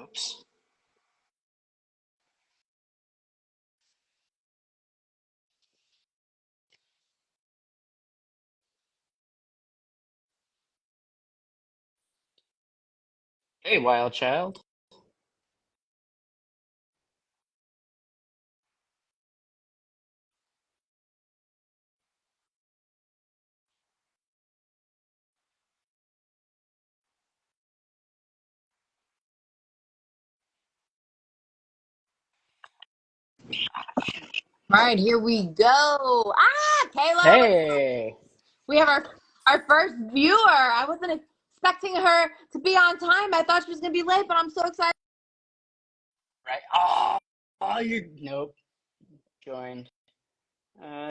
Oops. Hey, wild child. All right, here we go. Kayla, Hey. we have our first viewer. I wasn't expecting her to be on time. I thought she was gonna be late, but I'm so excited. Right. You nope. Joined. Uh,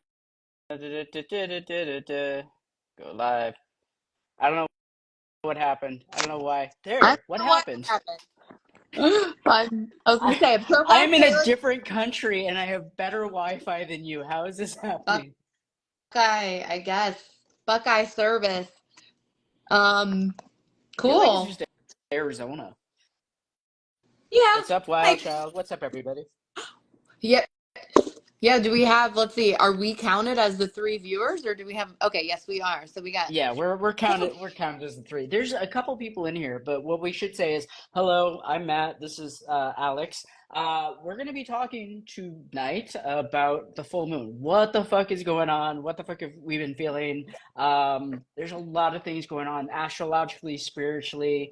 Go live. I don't know what happened. I don't know why. I There. What don't know what happened? happened. I was gonna I say, I'm so I glad am in a Kayla. different country and I have better Wi-Fi than you. How is this happening? Buckeye, I guess. Buckeye service. Um, I feel like it's cool. just Arizona. Yeah. What's up, wild Like, child? What's up, everybody? yeah, yeah. Do we have? Let's see. Are we counted as the three viewers, or do we have? Okay, yes, we are. So we got. Yeah, we're counted as the three. There's a couple people in here, but what we should say is, hello, I'm Matt. This is Alex. We're gonna be talking tonight about the full moon. What the fuck is going on? What the fuck have we been feeling? There's a lot of things going on astrologically, spiritually,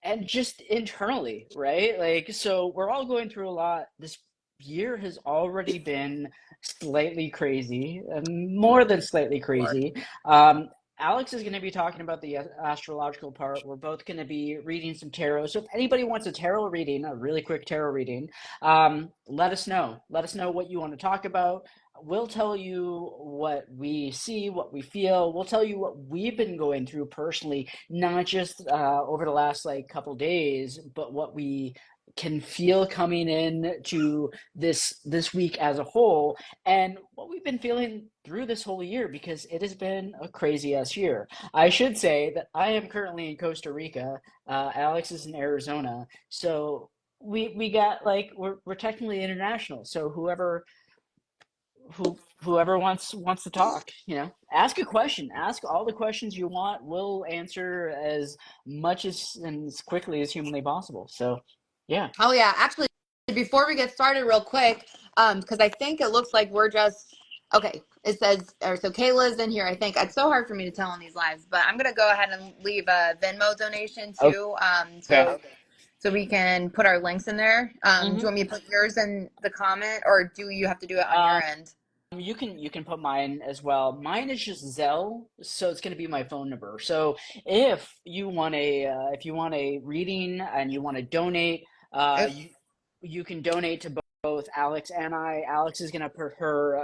and just internally, right? Like, so we're all going through a lot. This year has already been slightly crazy, more than slightly crazy. Um, Alex is going to be talking about the astrological part. We're both going to be reading some tarot. So if anybody wants a tarot reading, a really quick tarot reading, let us know. Let us know what you want to talk about. We'll tell you what we see, what we feel. We'll tell you what we've been going through personally, not just over the last like couple days, but what we can feel coming in to this week as a whole, and what we've been feeling through this whole year because it has been a crazy ass year. I should say that I am currently in Costa Rica. Alex is in Arizona, so we got like we're technically international. So whoever wants to talk, ask a question, ask all the questions you want. We'll answer as much as and as quickly as humanly possible. So yeah. Oh yeah, actually, before we get started, real quick, because I think it looks like we're just okay. It says, or so Kayla's in here. I think it's so hard for me to tell on these lives, but I'm gonna go ahead and leave a Venmo donation too. Okay. So we can put our links in there. Do you hmm want me to put yours in the comment, or do you have to do it on your um end? you can put mine as well. Mine is just Zelle, so it's going to be my phone number. So if you want a reading and you want to donate, If, you can donate to both Alex and I. Alex is going to put her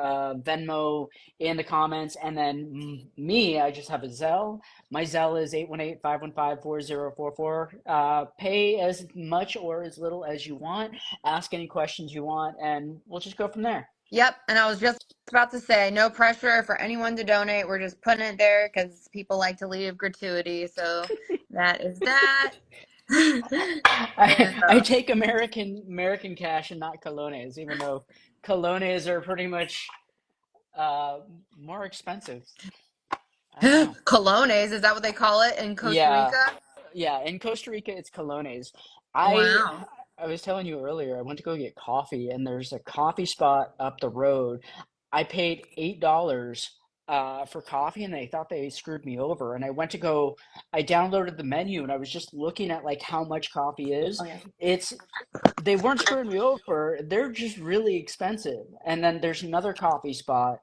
Venmo in the comments, and then me, I just have a Zelle. My Zelle is 818-515-4044. Pay as much or as little as you want. Ask any questions you want, and we'll just go from there. yep, and I was just about to say, no pressure for anyone to donate. We're just putting it there because people like to leave gratuity. So that is that. And I take American cash and not colones, even though colones are pretty much uh, more expensive. I don't know. Colones, is that what they call it in Costa Yeah, Rica? yeah. In Costa Rica, it's colones. I Wow. I was telling you earlier, I went to go get coffee, and there's a coffee spot up the road. I paid $8 for coffee, and they thought they screwed me over. And I went to go, I downloaded the menu, and I was just looking at like how much coffee is. Oh yeah. It's they weren't screwing me over. They're just really expensive. And then there's another coffee spot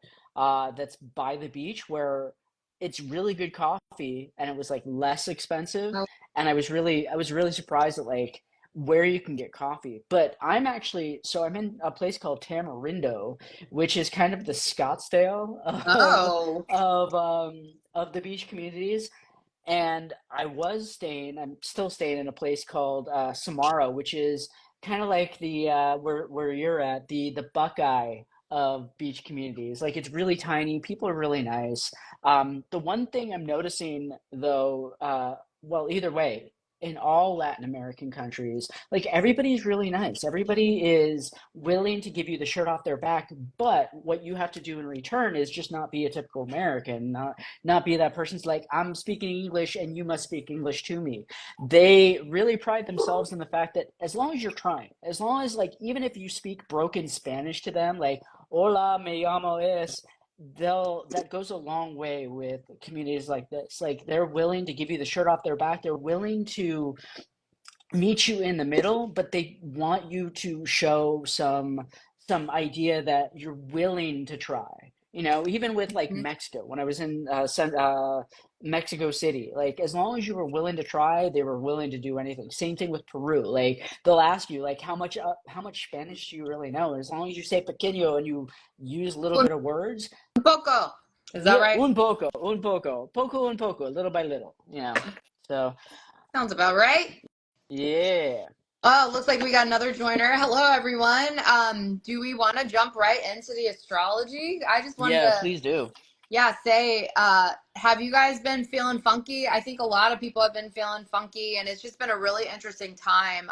that's by the beach where it's really good coffee and it was like less expensive. Oh, And I was really surprised at like where you can get coffee. But I'm in a place called Tamarindo, which is kind of the Scottsdale oh. of the beach communities. And I'm still staying in a place called Samara, which is kind of like the where you're at, the Buckeye of beach communities. Like it's really tiny. People are really nice. The one thing I'm noticing though, well, either way, in all Latin American countries, like everybody's really nice. Everybody is willing to give you the shirt off their back, but what you have to do in return is just not be a typical American, not be that person's like, I'm speaking English and you must speak English to me. They really pride themselves in the fact that as long as you're trying, as long as like even if you speak broken Spanish to them, like hola, me llamo es, they'll that goes a long way with communities like this. Like they're willing to give you the shirt off their back. They're willing to meet you in the middle, but they want you to show some idea that you're willing to try. You know, even with like Mhm. Mexico, when I was in Mexico City, like as long as you were willing to try, they were willing to do anything. Same thing with Peru. Like they'll ask you, like, how much Spanish do you really know? And as long as you say pequeño and you use a little Un bit of words, poco. Is that yeah, right? un poco, little by little. Yeah. So Sounds about right. yeah, Oh, looks like we got another joiner. Hello, everyone. Do we want to jump right into the astrology? I just wanted yeah. to, Please do. yeah, say, have you guys been feeling funky? I think a lot of people have been feeling funky, and it's just been a really interesting time.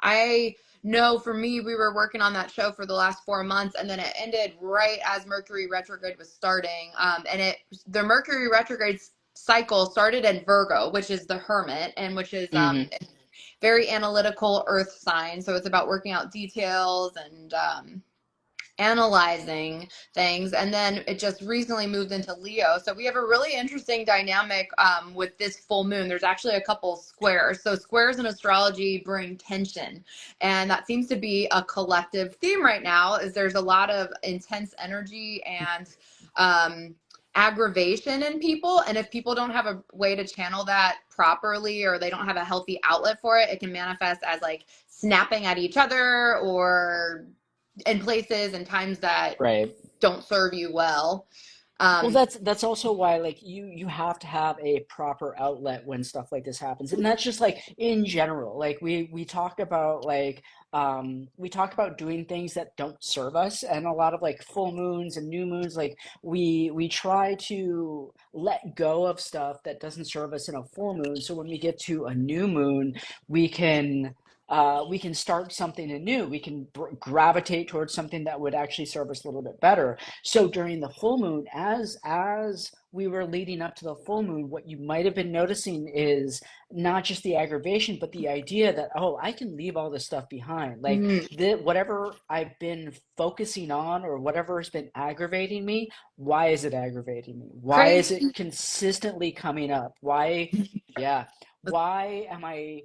I know for me, we were working on that show for the last 4 months, and then it ended right as Mercury retrograde was starting. The Mercury retrograde cycle started in Virgo, which is the Hermit, and which is Hmm. very analytical earth sign. So it's about working out details and analyzing things. And then it just recently moved into Leo. So we have a really interesting dynamic with this full moon. There's actually a couple squares. So squares in astrology bring tension. And that seems to be a collective theme right now is there's a lot of intense energy and aggravation in people. And if people don't have a way to channel that properly or they don't have a healthy outlet for it, it can manifest as like snapping at each other or in places and times that Right. don't serve you well. Well, Um, that's also why like you have to have a proper outlet when stuff like this happens. And that's just like in general. Like we talk about like we talk about doing things that don't serve us and a lot of like full moons and new moons like we try to let go of stuff that doesn't serve us in a full moon. So when we get to a new moon, we can we can start something anew. We can gravitate towards something that would actually serve us a little bit better. So during the full moon, as we were leading up to the full moon, what you might have been noticing is not just the aggravation, but the idea that, oh, I can leave all this stuff behind. Like mm, whatever I've been focusing on or whatever has been aggravating me, why is it aggravating me? Why is it crazy. consistently coming up? Why, yeah, why am I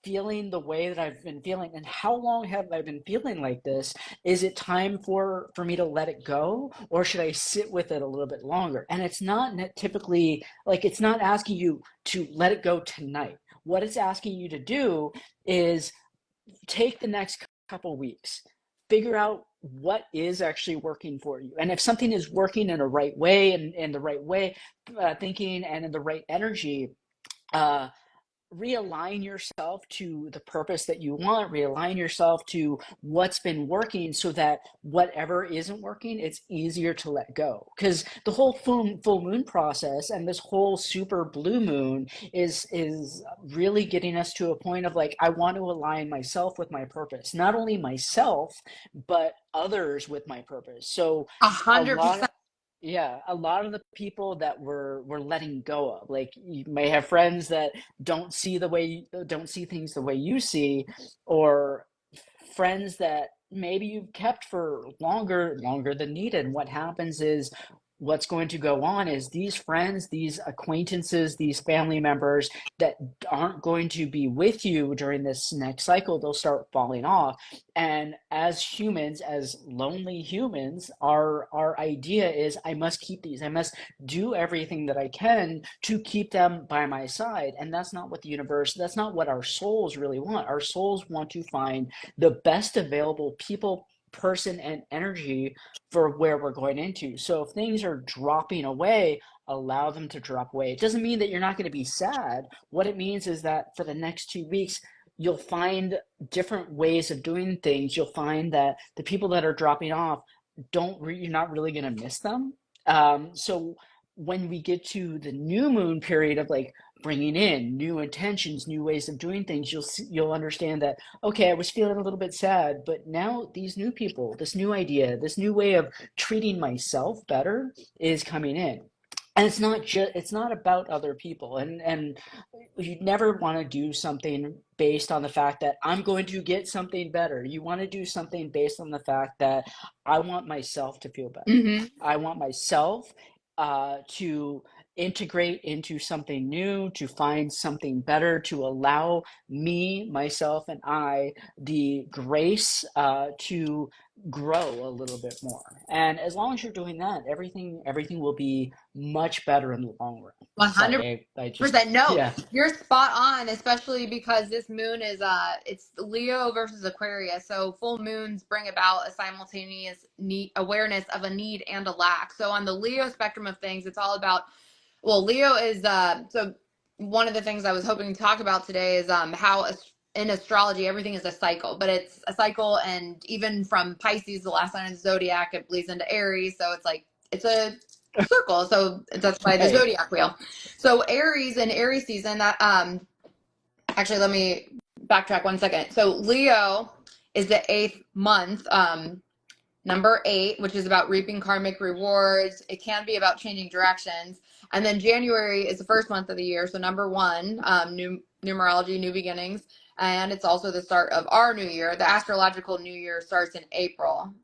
feeling the way that I've been feeling? And how long have I been feeling like this? Is it time for me to let it go, or should I sit with it a little bit longer? And it's not typically like it's not asking you to let it go tonight. What it's asking you to do is take the next couple weeks, figure out what is actually working for you, and if something is working in a right way and in the right way, thinking and in the right energy, uh, realign yourself to the purpose that you want, realign yourself to what's been working so that whatever isn't working, it's easier to let go. Because the whole full moon process and this whole super blue moon is really getting us to a point of like, I want to align myself with my purpose, not only myself, but others with my purpose. So A a hundred lot percent. yeah, a lot of the people that we're letting go of, like you may have friends that don't see things the way you see, or friends that maybe you've kept for longer than needed. And what happens is what's going to go on is these friends, these acquaintances, these family members that aren't going to be with you during this next cycle, they'll start falling off. And as humans, as lonely humans, our idea is I must keep these. I must do everything that I can to keep them by my side. And that's not what the universe, that's not what our souls really want. Our souls want to find the best available people, person, and energy for where we're going into. So if things are dropping away, allow them to drop away. It doesn't mean that you're not going to be sad. What it means is that for the next 2 weeks, you'll find different ways of doing things. You'll find that the people that are dropping off you're not really going to miss them. So when we get to the new moon period of like bringing in new intentions, new ways of doing things, you'll understand that, okay, I was feeling a little bit sad, but now these new people, this new idea, this new way of treating myself better is coming in. And it's not about other people. And you never want to do something based on the fact that I'm going to get something better. You want to do something based on the fact that I want myself to feel better. Mm-hmm. I want myself to integrate into something new, to find something better, to allow me, myself, and I the grace to grow a little bit more. And as long as you're doing that, everything will be much better in the long run. 100%. Sorry, I just No, yeah. you're spot on, especially because this moon is it's Leo versus Aquarius. So full moons bring about a simultaneous need awareness of a need and a lack. So on the Leo spectrum of things, it's all about, well, Leo is so one of the things I was hoping to talk about today is how in astrology everything is a cycle, but it's a cycle, and even from Pisces, the last sign of the zodiac, it bleeds into Aries, so it's like it's a circle. So that's why the Right. zodiac wheel. So Aries and Aries season, that actually, let me backtrack 1 second. So Leo is the 8th month, number 8, which is about reaping karmic rewards. It can be about changing directions. And then January is the first month of the year, so number 1, new numerology, new beginnings. And it's also the start of our new year. The astrological new year starts in April.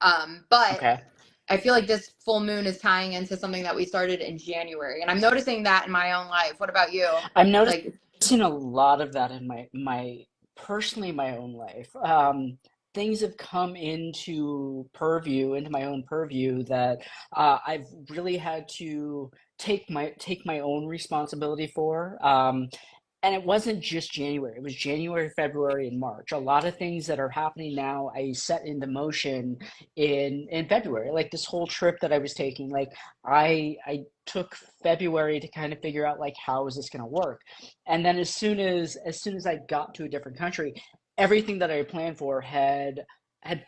But Okay. I feel like this full moon is tying into something that we started in January, and I'm noticing that in my own life. What about you? I'm Like, noticing a lot of that in my personally my own life. Things have come into my own purview that I've really had to take my own responsibility for. And it wasn't just January. It was January, February, and March. A lot of things that are happening now, I set into motion in February. Like this whole trip that I was taking. Like I took February to kind of figure out like how is this going to work. And then as soon as I got to a different country, everything that I planned for had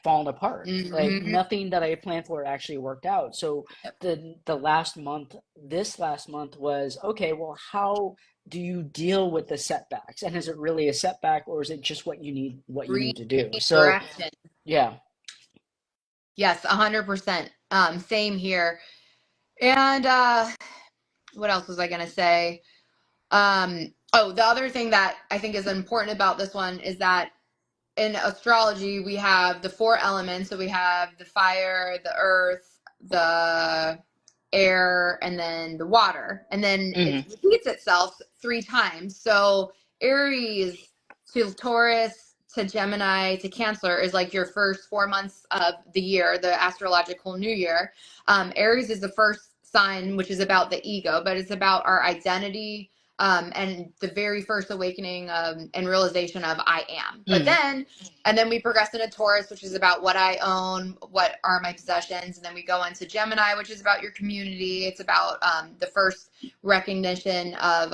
fallen apart. Like mm-hmm. nothing that I planned for actually worked out. So the last month, this last month was okay. Well, how do you deal with the setbacks, and is it really a setback, or is it just what you need to do? So Redirection. yeah. Yes, 100%. Same here. And what else was I gonna say? Oh, the other thing that I think is important about this one is that in astrology we have the 4 elements. So we have the fire, the earth, the air, and then the water, and then it Hmm. repeats itself 3 times. So Aries to Taurus to Gemini to Cancer is like your first 4 months of the year, the astrological new year. Aries is the first sign, which is about the ego, but it's about our identity, and the very first awakening, and realization of I am. But Hmm. then, and then we progress into Taurus, which is about what I own, what are my possessions. And then we go into Gemini, which is about your community. It's about the first recognition of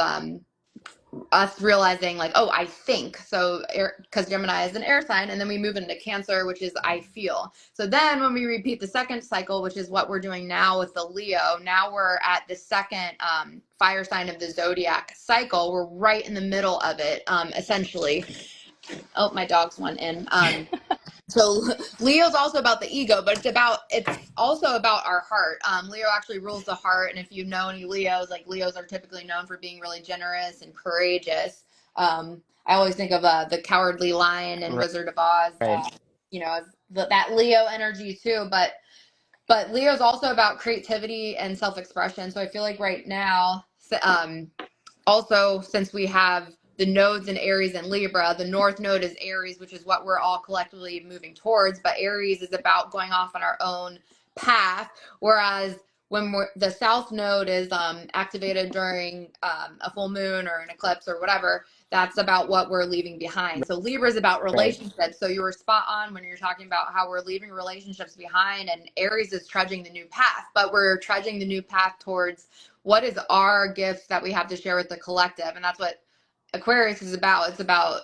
us realizing like, oh, I think. So because Gemini is an air sign. And then we move into Cancer, which is I feel. So then when we repeat the second cycle, which is what we're doing now with the Leo, now we're at the second fire sign of the zodiac cycle. We're right in the middle of it, essentially. Oh, my dog's one in. So Leo's also about the ego, but it's also about our heart. Leo actually rules the heart, and if you know any Leos, like Leos are typically known for being really generous and courageous. I always think of the Cowardly Lion and Right. Wizard of Oz, Right. as that Leo energy too. But Leo's also about creativity and self-expression. So I feel like right now, also, since we have the nodes in Aries and Libra, the North Node is Aries, which is what we're all collectively moving towards. But Aries is about going off on our own path, whereas when the South Node is activated during a full moon or an eclipse or whatever, that's about what we're leaving behind. So Libra is about Right. relationships. So you were spot on when you're talking about how we're leaving relationships behind, and Aries is trudging the new path, but we're trudging the new path towards what is our gifts that we have to share with the collective. And that's what Aquarius is about. It's about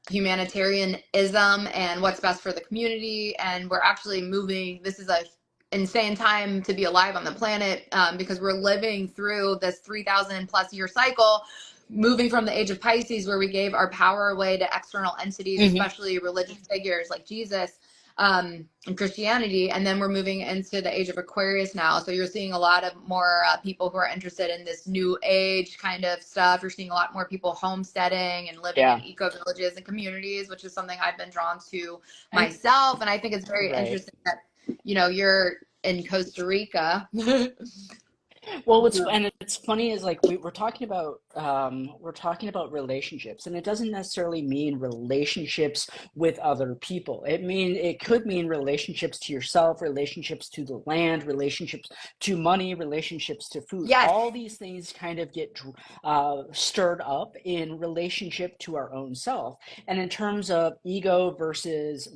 humanitarianism and what's best for the community. And we're actually moving. This is a insane time to be alive on the planet, because we're living through this 3,000 plus year cycle moving from the age of Pisces, where we gave our power away to external entities, Hmm. especially religious figures like Jesus, and Christianity. And then we're moving into the age of Aquarius now. So you're seeing a lot of more people who are interested in this new age kind of stuff. You're seeing a lot more people homesteading and living in Yeah. eco villages and communities, which is something I've been drawn to And myself. And I think it's very right. interesting that, you're in Costa Rica. Well, it's funny is like we're talking about relationships, and it doesn't necessarily mean relationships with other people. It could mean relationships to yourself, relationships to the land, relationships to money, relationships to food. Yes. All these things kind of get stirred up in relationship to our own self. And in terms of ego versus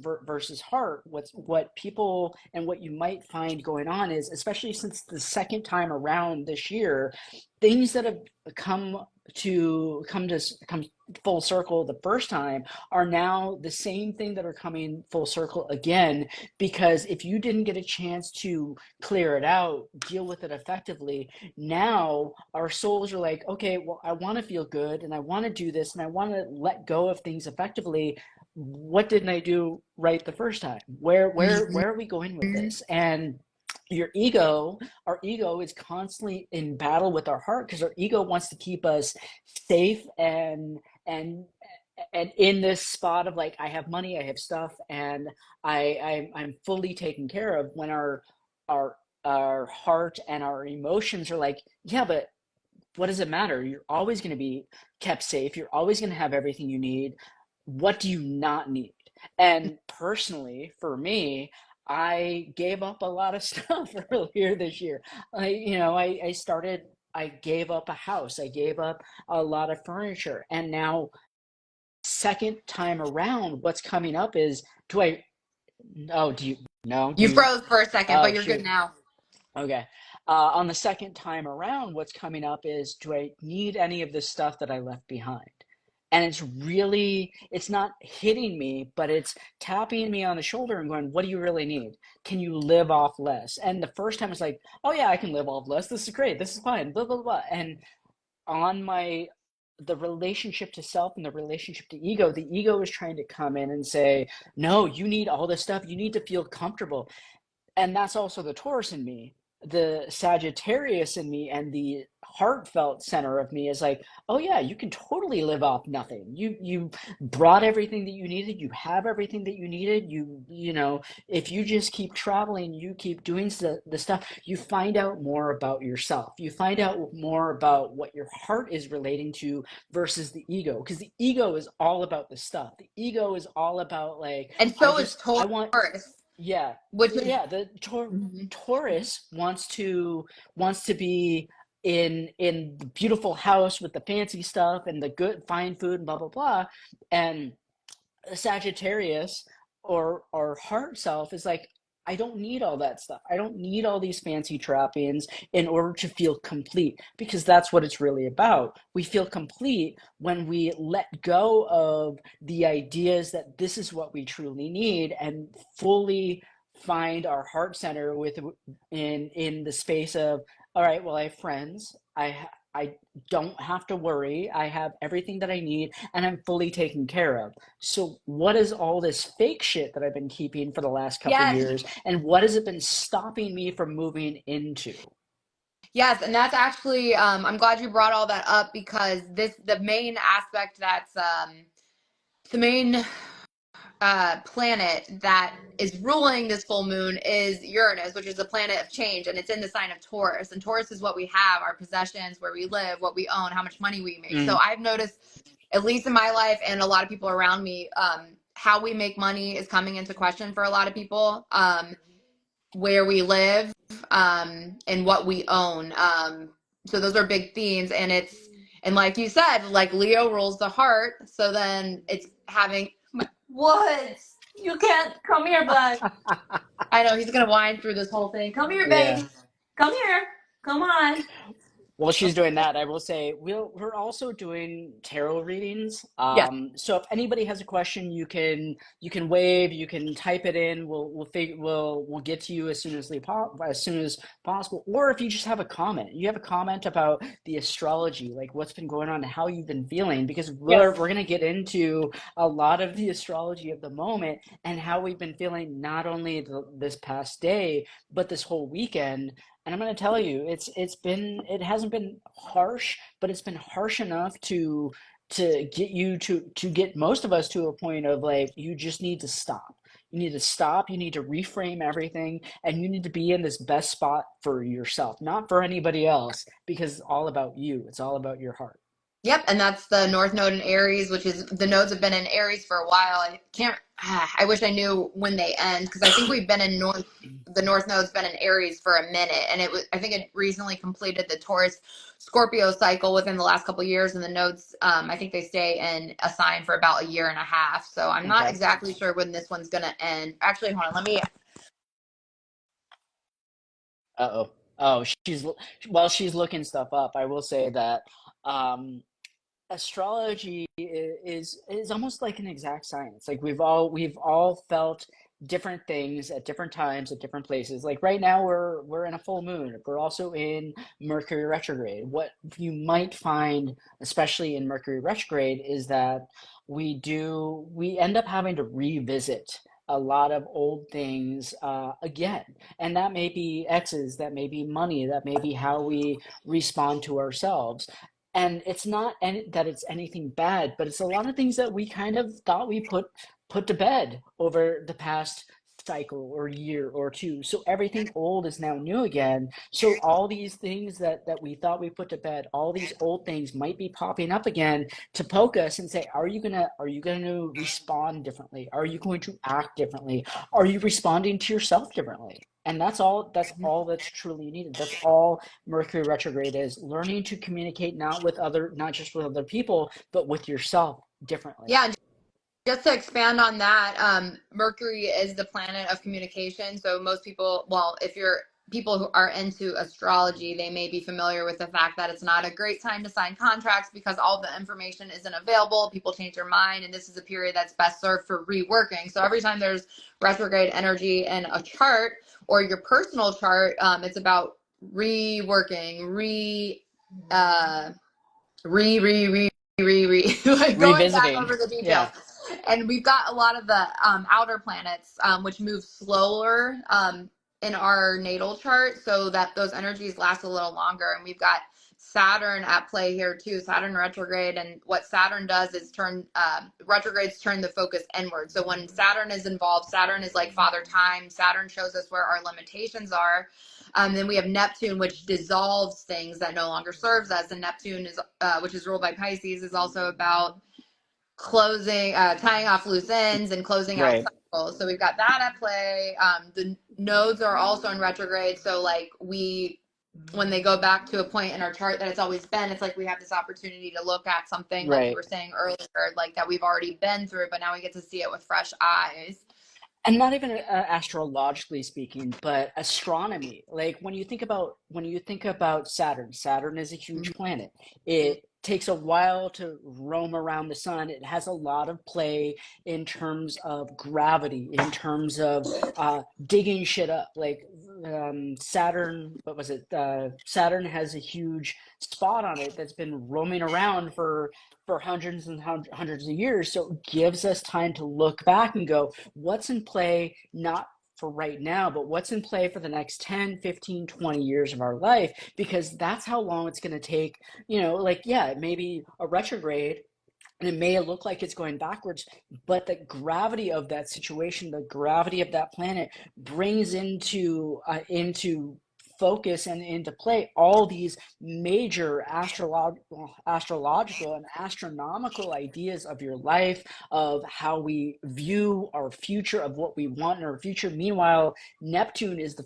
heart, what people and what you might find going on is, especially since the second time around this year, things that have come come full circle the first time are now the same thing that are coming full circle again, because if you didn't get a chance to clear it out, deal with it effectively, now our souls are like, okay, well, I want to feel good and I want to do this and I want to let go of things effectively. What didn't I do right the first time? Where are we going with Mhm. this? And your ego, our ego is constantly in battle with our heart, because our ego wants to keep us safe and and in this spot of like, I have money, I have stuff, and I'm fully taken care of, when our our heart and our emotions are like, yeah, but what does it matter? You're always going to be kept safe. You're always going to have everything you need. What do you not need? And personally, for me, I gave up a lot of stuff earlier this year. I gave up a house. I gave up a lot of furniture. And now, second time around, what's coming up is, do I, oh, do you, no, do You you, froze for a second, oh, but you're good shoot. now. Okay. On the second time around, what's coming up is, do I need any of the stuff that I left behind? And it's not hitting me, but it's tapping me on the shoulder and going, what do you really need? Can you live off less? And the first time it's like, oh yeah, I can live off less. This is great. This is fine. Blah, blah, blah. And on the relationship to self and the relationship to ego, the ego is trying to come in and say, no, you need all this stuff. You need to feel comfortable. And that's also the Taurus in me. The Sagittarius in me and the heartfelt center of me is like, oh yeah, you can totally live off nothing. You brought everything that you needed. You have everything that you needed. If you just keep traveling, you keep doing the stuff, you find out more about yourself. You find out more about what your heart is relating to versus the ego, because the ego is all about the stuff. The ego is all about like, And I so is just I want Taurus, yeah, which yeah, is yeah. Mhm. Taurus wants to be in the beautiful house with the fancy stuff and the good fine food and blah blah blah, and Sagittarius, or heart self, is like, I don't need all that stuff. I don't need all these fancy trappings in order to feel complete, because that's what it's really about. We feel complete when we let go of the ideas that this is what we truly need, and fully find our heart center in the space of, all right, well, I have friends. I don't have to worry. I have everything that I need and I'm fully taken care of. So what is all this fake shit that I've been keeping for the last couple Yes, years, and what has it been stopping me from moving into? yes, and that's actually I'm glad you brought all that up, because the main aspect that's the main planet that is ruling this full moon is Uranus, which is the planet of change, and it's in the sign of Taurus. And Taurus is what we have, our possessions, where we live, what we own, how much money we make. So Mm, I've noticed, at least in my life and a lot of people around me, how we make money is coming into question for a lot of people. Where we live, and what we own. So those are big themes, and and like you said, like Leo rules the heart. So then it's having what? You can't come here, bud. I know he's gonna whine through this whole thing. Come here, yeah. baby. Come here. Come on. While she's doing that, I will say we're also doing tarot readings. Yeah. So if anybody has a question, you can wave, you can type it in. We'll get to you as soon as possible. Or if you just have a comment, you have a comment about the astrology, like what's been going on and how you've been feeling, because Yes. we're gonna get into a lot of the astrology of the moment and how we've been feeling not only this past day, but this whole weekend. And I'm going to tell you, it hasn't been harsh, but it's been harsh enough to get you to get most of us to a point of like you just need to stop. You need to stop, you need to reframe everything, and you need to be in this best spot for yourself, not for anybody else, because it's all about you. It's all about your heart. Yep, and that's the North Node in Aries, which is the nodes have been in Aries for a while. I can't. I wish I knew when they end because I think we've been in North. The North Node's been in Aries for a minute, and it was. I think it recently completed the Taurus Scorpio cycle within the last couple of years, and the nodes. I think they stay in a sign for about a year and a half. So I'm not Okay. exactly sure when this one's gonna end. Actually, hold on. Let me. Uh-oh. Oh, while she's looking stuff up, I will say that um astrology is almost like an exact science. Like we've all felt different things at different times at different places. Like right now we're in a full moon. We're also in Mercury retrograde. What you might find, especially in Mercury retrograde, is that we end up having to revisit a lot of old things again, and that may be exes, that may be money, that may be how we respond to ourselves. And it's not that it's anything bad, but it's a lot of things that we kind of thought we put to bed over the past cycle or year or two. So everything old is now new again. So all these things that we thought we put to bed, all these old things might be popping up again to poke us and say, are you gonna respond differently? Are you going to act differently? Are you responding to yourself differently? And that's all that's truly needed. That's all Mercury retrograde is learning to communicate not just with other people, but with yourself differently. Yeah, just to expand on that, Mercury is the planet of communication. So most people, well, if you're people who are into astrology, they may be familiar with the fact that it's not a great time to sign contracts because all the information isn't available. People change their mind, and this is a period that's best served for reworking. So every time there's retrograde energy in a chart or your personal chart, it's about reworking, uh, like going back Revisiting. over the details. Yeah. And we've got a lot of the outer planets, which move slower in our natal chart, so that those energies last a little longer. And we've got Saturn at play here too, Saturn retrograde. And what Saturn does is turn retrogrades turn the focus inward. So when Saturn is involved, Saturn is like father time. Saturn shows us where our limitations are. Then we have Neptune, which dissolves things that no longer serves us. And Neptune is, which is ruled by Pisces, is also about closing, tying off loose ends and closing out Right. cycles. So we've got that at play. The nodes are also in retrograde. So like when they go back to a point in our chart that it's always been, it's like we have this opportunity to look at something like you Right. were saying earlier, like that we've already been through, but now we get to see it with fresh eyes. And not even astrologically speaking, but astronomy. Like when you think about Saturn, Saturn is a huge planet. Mhm. It takes a while to roam around the sun. It has a lot of play in terms of gravity, in terms of digging shit up. Like Saturn, what was it? Saturn has a huge spot on it that's been roaming around for hundreds and hundreds of years. So it gives us time to look back and go, what's in play, not for right now, but what's in play for the next 10, 15, 20 years of our life, because that's how long it's going to take. Like, yeah, it may be a retrograde and it may look like it's going backwards, but the gravity of that situation, the gravity of that planet brings into focus and into play all these major astrological and astronomical ideas of your life, of how we view our future, of what we want in our future. Meanwhile, Neptune is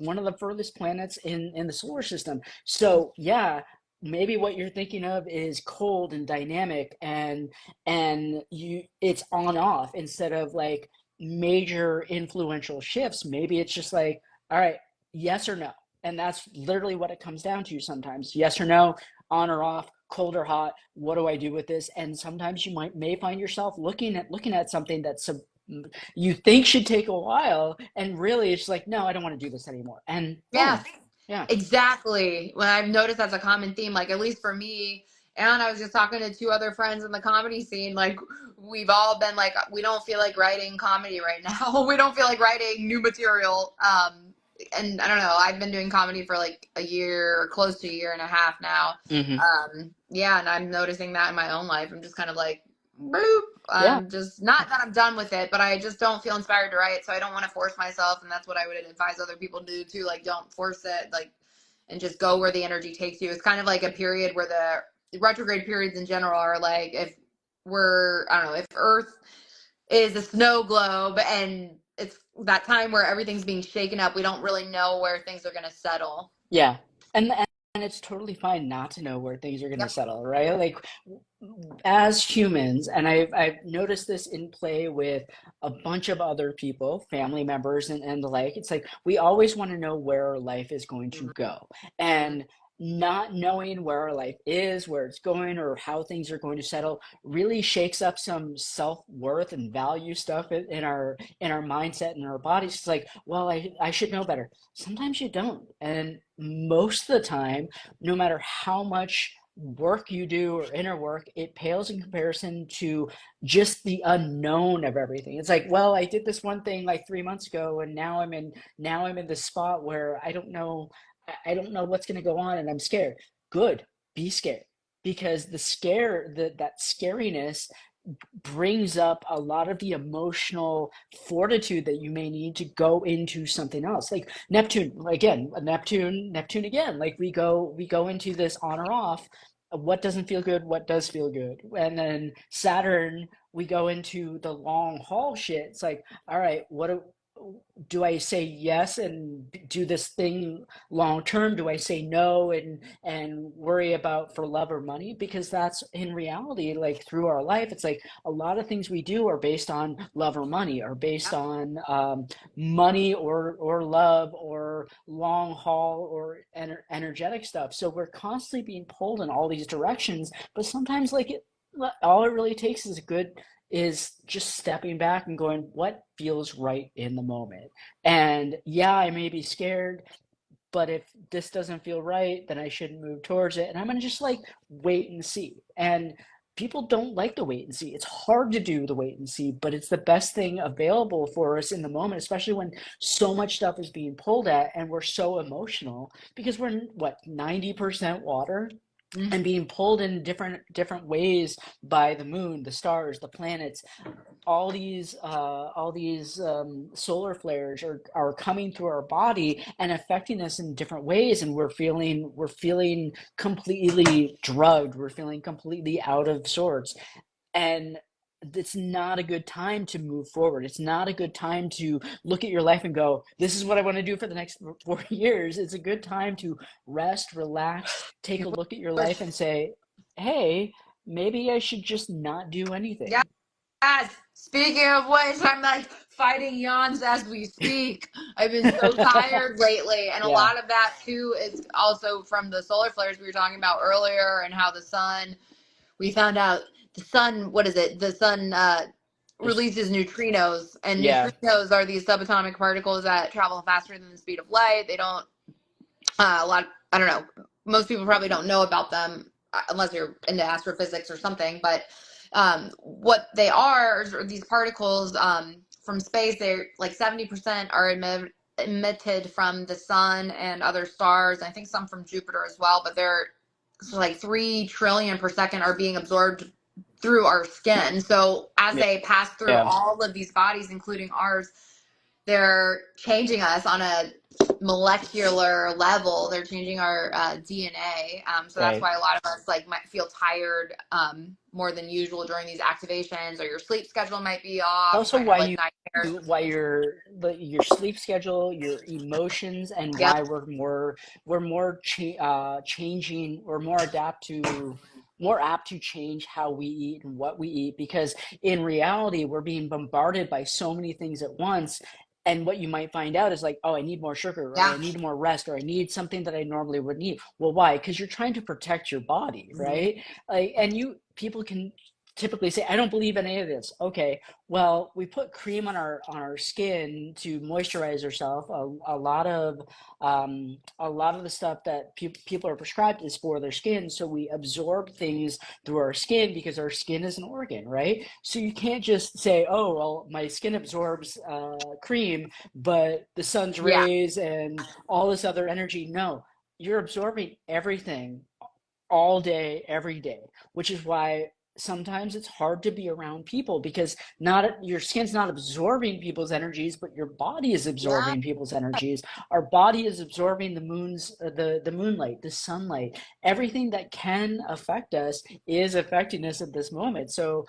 one of the furthest planets in the solar system. So yeah, maybe what you're thinking of is cold and dynamic, and it's on off instead of like major influential shifts. Maybe it's just like, all right, yes or no. And that's literally what it comes down to sometimes. Yes or no, on or off, cold or hot, what do I do with this? And sometimes you may find yourself looking at something that's you think should take a while, and really it's like, no, I don't want to do this anymore. And Yeah, boom. Yeah. exactly. When I've noticed that's a common theme, like at least for me, and I was just talking to two other friends in the comedy scene, like we've all been like, we don't feel like writing comedy right now. We don't feel like writing new material. And I don't know, I've been doing comedy for like a year or close to a year and a half now. Hmm. Yeah, and I'm noticing that in my own life. I'm just kind of like, boop. Yeah. I'm just not that I'm done with it, but I just don't feel inspired to write. So I don't want to force myself. And that's what I would advise other people to do too. Like, don't force it. Like, and just go where the energy takes you. It's kind of like a period where the retrograde periods in general are like, if I don't know, if Earth is a snow globe and it's that time where everything's being shaken up, we don't really know where things are going to settle. Yeah. And it's totally fine not to know where things are going to Yep. settle, right? Like, as humans, and I've noticed this in play with a bunch of other people, family members and the like, it's like we always want to know where our life is going to go. And not knowing where our life is, where it's going, or how things are going to settle really shakes up some self-worth and value stuff in our mindset and our bodies. It's like, well, I should know better. Sometimes you don't. And most of the time, no matter how much work you do or inner work, it pales in comparison to just the unknown of everything. It's like, well, I did this one thing like 3 months ago, and now I'm in this spot where I don't know what's going to go on, and I'm scared. Good, be scared, because that scariness brings up a lot of the emotional fortitude that you may need to go into something else. Like Neptune again. Like we go into this on or off. What doesn't feel good, what does feel good. And then Saturn, we go into the long haul shit. It's like, all right, what do I say yes and do this thing long term? Do I say no and worry about for love or money? Because that's in reality, like through our life, it's like a lot of things we do are based on love or money, or based on money or love or long haul or energetic stuff. So we're constantly being pulled in all these directions. But sometimes, all it really takes is just stepping back and going, what feels right in the moment? And yeah, I may be scared, but if this doesn't feel right, then I shouldn't move towards it. And I'm going to just like wait and see. And people don't like the wait and see. It's hard to do the wait and see, but it's the best thing available for us in the moment, especially when so much stuff is being pulled at and we're so emotional, because we're what, 90% water, Mm-hmm. and being pulled in different ways by the moon, the stars, the planets. All these solar flares are coming through our body and affecting us in different ways, and we're feeling completely drugged. We're feeling completely out of sorts, and it's not a good time to move forward. It's not a good time to look at your life and go, this is what I want to do for the next 4 years. It's a good time to rest, relax, take a look at your life and say, hey, maybe I should just not do anything. Yes. Speaking of which, I'm like fighting yawns as we speak. I've been so tired lately. And a Yeah. lot of that too is also from the solar flares we were talking about earlier, and how the sun, we found out the sun, what is it? The sun There's, releases neutrinos, and yeah. neutrinos are these subatomic particles that travel faster than the speed of light. They don't, I don't know, most people probably don't know about them unless you're into astrophysics or something, but what they are these particles from space. They're like 70% are emitted from the sun and other stars. I think some from Jupiter as well, but they're like 3 trillion per second are being absorbed through our skin. So as Yeah. they pass through Yeah. all of these bodies, including ours, they're changing us on a molecular level. They're changing our DNA. So that's Right. why a lot of us like might feel tired more than usual during these activations, or your sleep schedule might be off. Also, You might have why like you nightmares. why your sleep schedule, your emotions, and Yep. why we're more apt to change how we eat and what we eat, because in reality we're being bombarded by so many things at once, And what you might find out is like, oh, I need more sugar, or I Yeah. need more rest, or I need something that I normally would need. Well, why? Because you're trying to protect your body, Mhm. right? Like, and people can typically say, I don't believe in any of this. Okay, well, we put cream on our skin to moisturize ourselves. A lot of the stuff that people are prescribed is for their skin, so we absorb things through our skin because our skin is an organ, right? So you can't just say, oh, well, my skin absorbs cream, but the sun's Yeah. rays and all this other energy. No, you're absorbing everything all day, every day, which is why sometimes it's hard to be around people because not your skin's not absorbing people's energies, but your body is Yeah. absorbing people's energies. Our body is absorbing the moonlight, the sunlight, everything that can affect us is affecting us at this moment. So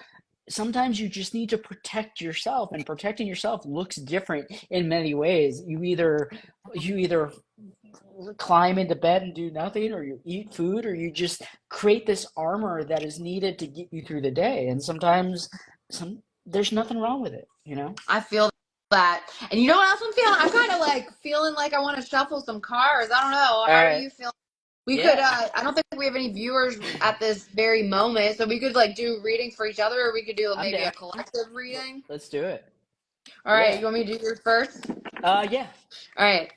sometimes you just need to protect yourself, and protecting yourself looks different in many ways. You either climb into bed and do nothing, or you eat food, or you just create this armor that is needed to get you through the day. And sometimes there's nothing wrong with it, you know. I feel that. And you know what else I'm feeling? I'm kind of like feeling like I want to shuffle some cards. I don't know. All How are right. you feeling? We could, Yeah, I don't think we have any viewers at this very moment, so we could like do readings for each other, or we could do I'm maybe a down. collective reading. Let's do it. All right, Yeah. you want me to do yours first? Yeah. All right.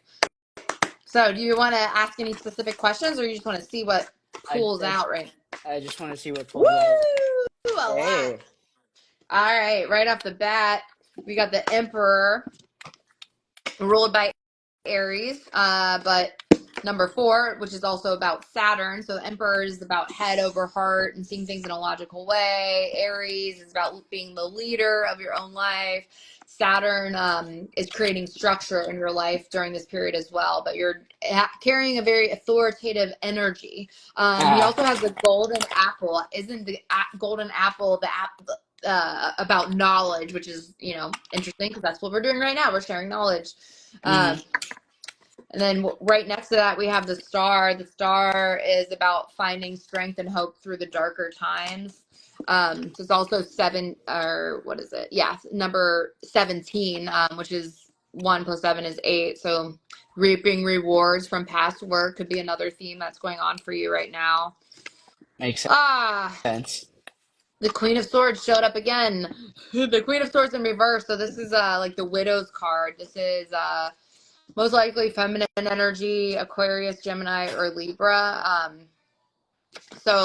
So, do you want to ask any specific questions, or you just want to see what I, pulls I, out right? I just want to see what Woo! pulls out. A lot. Hey. All right, right off the bat, we got the Emperor ruled by Aries, but number 4, which is also about Saturn. So the Emperor is about head over heart and seeing things in a logical way. Aries is about being the leader of your own life. Saturn is creating structure in your life during this period as well, but you're carrying a very authoritative energy. He Ah. also has the golden apple. Isn't the golden apple the app about knowledge, which is, interesting because that's what we're doing right now. We're sharing knowledge. Mm-hmm. Um, and then right next to that, we have the star. The star is about finding strength and hope through the darker times. So it's also 7, or what is it? Yeah, number 17, which is 1 plus 7 is 8. So reaping rewards from past work could be another theme that's going on for you right now. Makes Ah, sense. the Queen of Swords showed up again. The Queen of Swords in reverse. So this is like the Widow's card. This is most likely feminine energy, Aquarius, Gemini, or Libra. So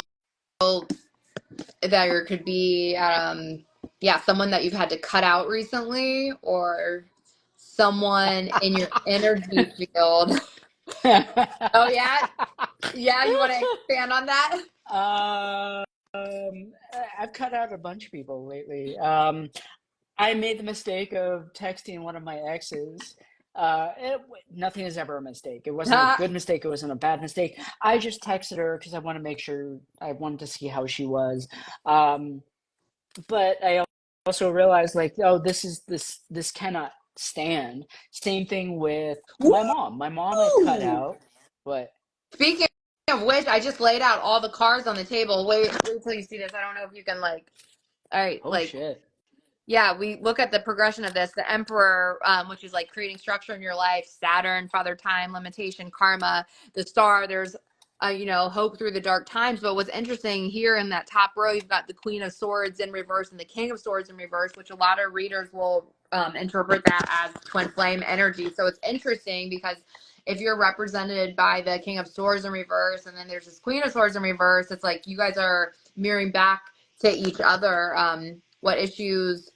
there could be, yeah, someone that you've had to cut out recently, or someone in your energy field. Oh yeah, yeah. You want to expand on that? um, I've cut out a bunch of people lately. I made the mistake of texting one of my exes. Nothing is ever a mistake. It wasn't a good mistake. It wasn't a bad mistake. I just texted her because I want to make sure. I wanted to see how she was. Um, but I also realized, like, oh, this cannot stand. Same thing with my mom. My mom I've cut Woo! out, but Speaking of which, I just laid out all the cards on the table. Wait till you see this. I don't know if you can like. All right, oh like, shit. yeah, we look at the progression of this. The Emperor, which is like creating structure in your life, Saturn, Father Time, limitation, karma, the Star, there's, hope through the dark times. But what's interesting here in that top row, you've got the Queen of Swords in reverse and the King of Swords in reverse, which a lot of readers will interpret that as twin flame energy. So it's interesting because if you're represented by the King of Swords in reverse and then there's this Queen of Swords in reverse, it's like you guys are mirroring back to each other. What issues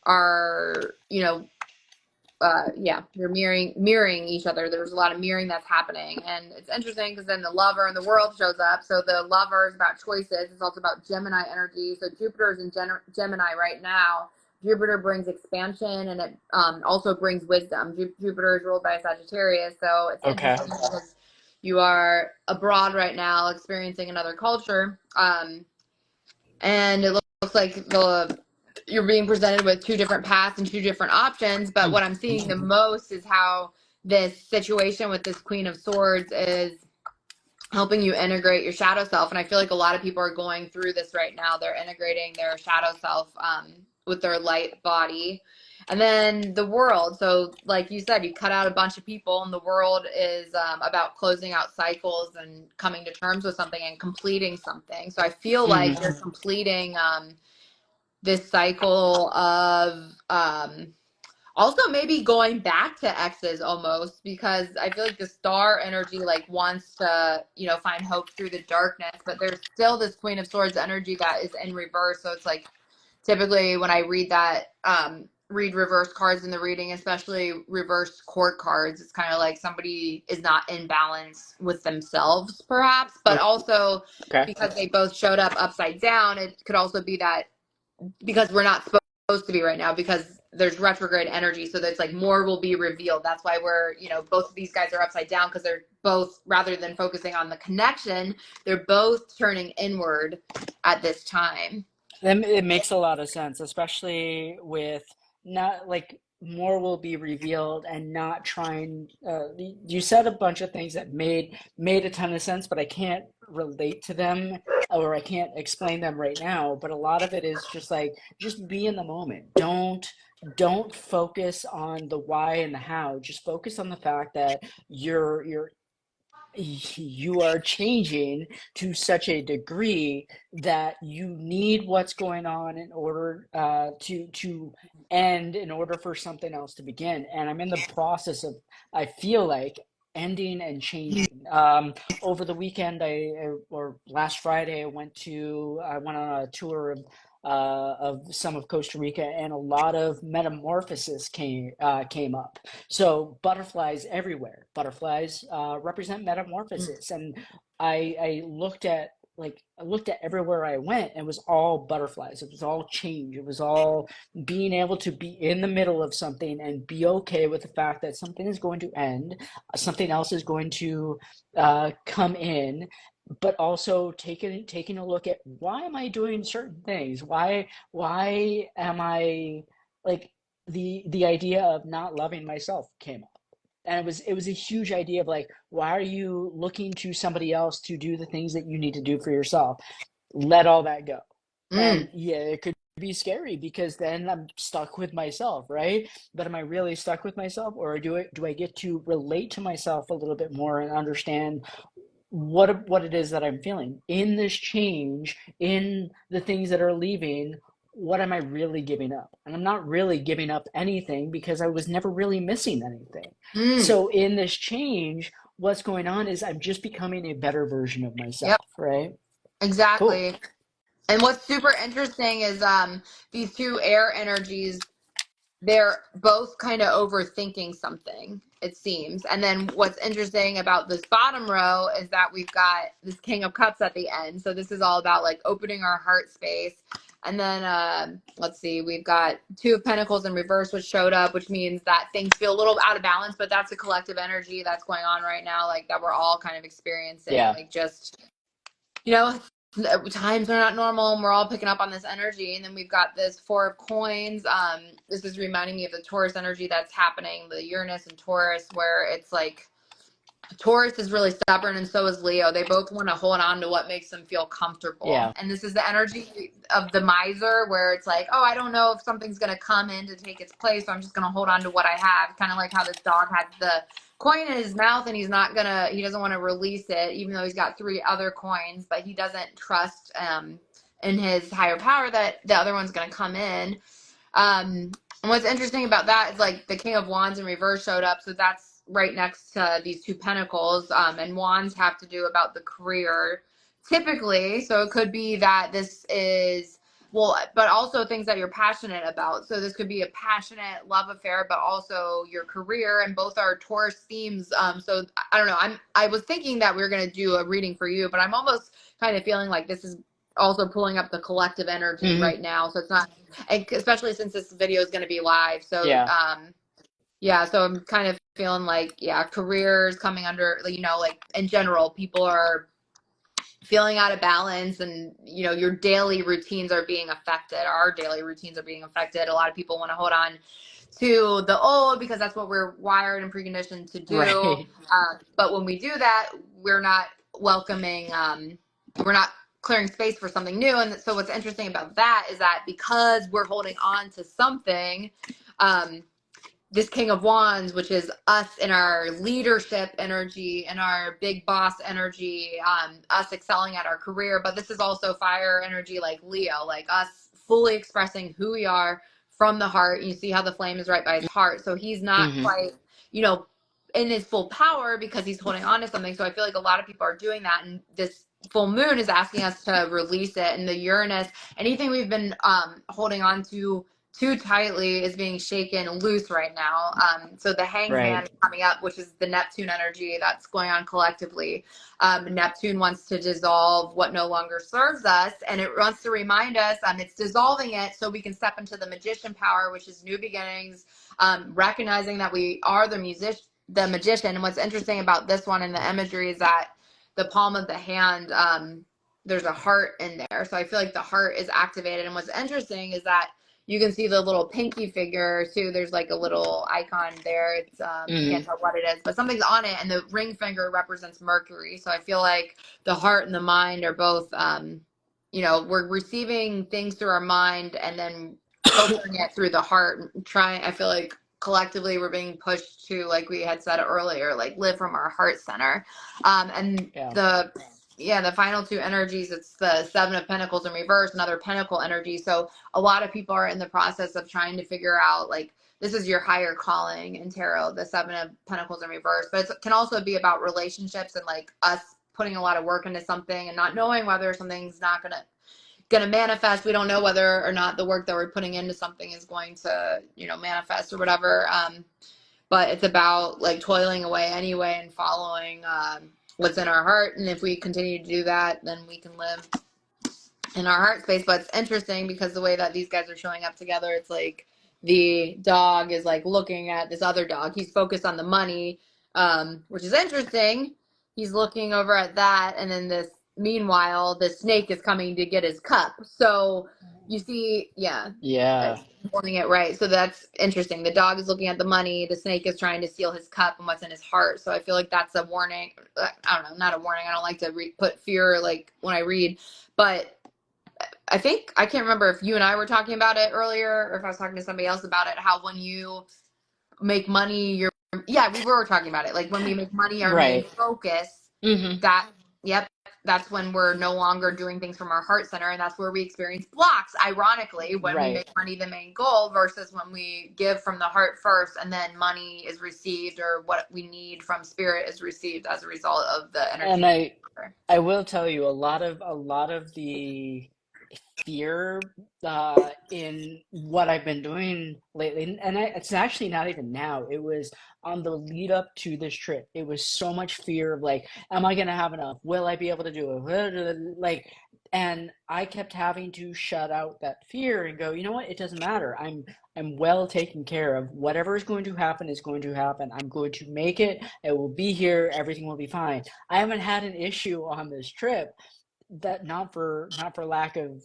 are, yeah, you're mirroring each other. There's a lot of mirroring that's happening, and it's interesting because then the lover in the world shows up. So the lover is about choices. It's also about Gemini energy. So Jupiter is in Gemini right now. Jupiter brings expansion, and it also brings wisdom. Jupiter is ruled by Sagittarius, so it's Okay. interesting because you are abroad right now experiencing another culture, and it looks like you're being presented with 2 different paths and 2 different options. But what I'm seeing the most is how this situation with this Queen of Swords is helping you integrate your shadow self. And I feel like a lot of people are going through this right now. They're integrating their shadow self with their light body. And then the world. So, like you said, you cut out a bunch of people, and the world is about closing out cycles and coming to terms with something and completing something. So, I feel like Hmm. you're completing this cycle of also maybe going back to exes almost, because I feel like the star energy like wants to, find hope through the darkness, but there's still this Queen of Swords energy that is in reverse. So it's like typically when I read that, read reverse cards in the reading, especially reverse court cards, it's kind of like somebody is not in balance with themselves, perhaps, but also Okay. because they both showed up upside down, it could also be that because we're not supposed to be right now because there's retrograde energy, so that's like more will be revealed. That's why we're, both of these guys are upside down, because they're both, rather than focusing on the connection, they're both turning inward at this time. Then it makes a lot of sense, especially with not like more will be revealed and not trying. You said a bunch of things that made a ton of sense, but I can't relate to them or I can't explain them right now. But a lot of it is just like just be in the moment. Don't focus on the why and the how. Just focus on the fact that you're you are changing to such a degree that you need what's going on in order to end in order for something else to begin. And I'm in the process of, I feel like, ending and changing. Over the weekend, or last Friday, I went on a tour of some of Costa Rica, and a lot of metamorphosis came up. So butterflies everywhere. Butterflies represent metamorphosis, and I looked at I looked at everywhere I went, and it was all butterflies. It was all change. It was all being able to be in the middle of something and be okay with the fact that something is going to end, something else is going to come in, but also taking a look at why am I doing certain things? Why am I like the idea of not loving myself came up, and it was a huge idea of like, why are you looking to somebody else to do the things that you need to do for yourself? Let all that go. Mm. And yeah, it could be scary because then I'm stuck with myself, right? But am I really stuck with myself, or do I get to relate to myself a little bit more and understand what it is that I'm feeling in this change, in the things that are leaving? What am I really giving up? And I'm not really giving up anything because I was never really missing anything. Mm. So in this change, what's going on is I'm just becoming a better version of Yep, myself, right? Cool. exactly. And what's super interesting is these two air energies, they're both kind of overthinking something, it seems. And then what's interesting about this bottom row is that we've got this King of Cups at the end. So this is all about like opening our heart space. And then let's see, we've got Two of Pentacles in reverse, which showed up, which means that things feel a little out of balance, but that's a collective energy that's going on right now, like that we're all kind of experiencing, Yeah. like just, you know, times are not normal and we're all picking up on this energy. And then we've got this Four of Coins. This is reminding me of the Taurus energy that's happening, the Uranus and Taurus, where it's like Taurus is really stubborn and so is Leo. They both want to hold on to what makes them feel comfortable. Yeah. And this is the energy of the miser, where it's like, oh, I don't know if something's going to come in to take its place, so I'm just going to hold on to what I have. Kind of like how this dog has the coin in his mouth and he doesn't want to release it, even though he's got three other coins, but he doesn't trust in his higher power that the other one's going to come in. And what's interesting about that is like the King of Wands in reverse showed up. So that's right next to these two pentacles. And wands have to do about the career typically. So it could be that this is, well, but also things that you're passionate about. So this could be a passionate love affair, but also your career, and both are Taurus themes. So I don't know. I was thinking that we were going to do a reading for you, but I'm almost kind of feeling like this is also pulling up the collective energy Hmm. right now. So it's not, and especially since this video is going to be live. So, Yeah. yeah, so I'm kind of feeling like, yeah, careers coming under, like in general, people are feeling out of balance, and, your daily routines are being affected. Our daily routines are being affected. A lot of people want to hold on to the old because that's what we're wired and preconditioned to do. Right. But when we do that, we're not welcoming, we're not clearing space for something new. And so what's interesting about that is that because we're holding on to something, This King of Wands, which is us in our leadership energy and our big boss energy, us excelling at our career. But this is also fire energy, like Leo, like us fully expressing who we are from the heart. You see how the flame is right by his heart. So he's not Hmm. quite, you know, in his full power because he's holding on to something. So I feel like a lot of people are doing that. And this full moon is asking us to release it. And the Uranus, anything we've been holding on to too tightly is being shaken loose right now. So the Hanged Man Right. coming up, which is the Neptune energy that's going on collectively. Neptune wants to dissolve what no longer serves us, and it wants to remind us it's dissolving it so we can step into the magician power, which is new beginnings, recognizing that we are the magician. And what's interesting about this one in the imagery is that the palm of the hand, there's a heart in there. So I feel like the heart is activated. And what's interesting is that you can see the little pinky figure too. There's like a little icon there. It's can't Hmm. tell what it is, but something's on it, and the ring finger represents Mercury. So I feel like the heart and the mind are both, we're receiving things through our mind and then filtering it through the heart. I feel like collectively we're being pushed to, like we had said earlier, like live from our heart center. And Yeah. the final two energies, it's the Seven of Pentacles in reverse, another Pentacle energy. So a lot of people are in the process of trying to figure out, like, this is your higher calling in tarot, the Seven of Pentacles in reverse. But it can also be about relationships and like us putting a lot of work into something and not knowing whether something's not gonna manifest. We don't know whether or not the work that we're putting into something is going to, manifest or whatever. But it's about like toiling away anyway and following what's in our heart. And if we continue to do that, then we can live in our heart space. But it's interesting because the way that these guys are showing up together, it's like the dog is like looking at this other dog. He's focused on the money, which is interesting. He's looking over at that, and then meanwhile, the snake is coming to get his cup. So you see, yeah, Yeah. holding it right. So that's interesting. The dog is looking at the money. The snake is trying to steal his cup and what's in his heart. So I feel like that's a warning. I don't know, not a warning. I don't like to put fear like when I read, but I think I can't remember if you and I were talking about it earlier or if I was talking to somebody else about it. How when you make money, we were talking about it. Like when we make money, our main Right. focus, Hmm. that yep, that's when we're no longer doing things from our heart center, and that's where we experience blocks. Ironically, when we Right. make money the main goal versus when we give from the heart first, and then money is received or what we need from spirit is received as a result of the And energy. I will tell you a lot of the fear in what I've been doing lately, and it's actually not even now. It was on the lead up to this trip. It was so much fear of like, am I gonna have enough? Will I be able to do it? Like, and I kept having to shut out that fear and go, you know what? It doesn't matter. I'm well taken care of. Whatever is going to happen is going to happen. I'm going to make it. It will be here. Everything will be fine. I haven't had an issue on this trip, that not for lack of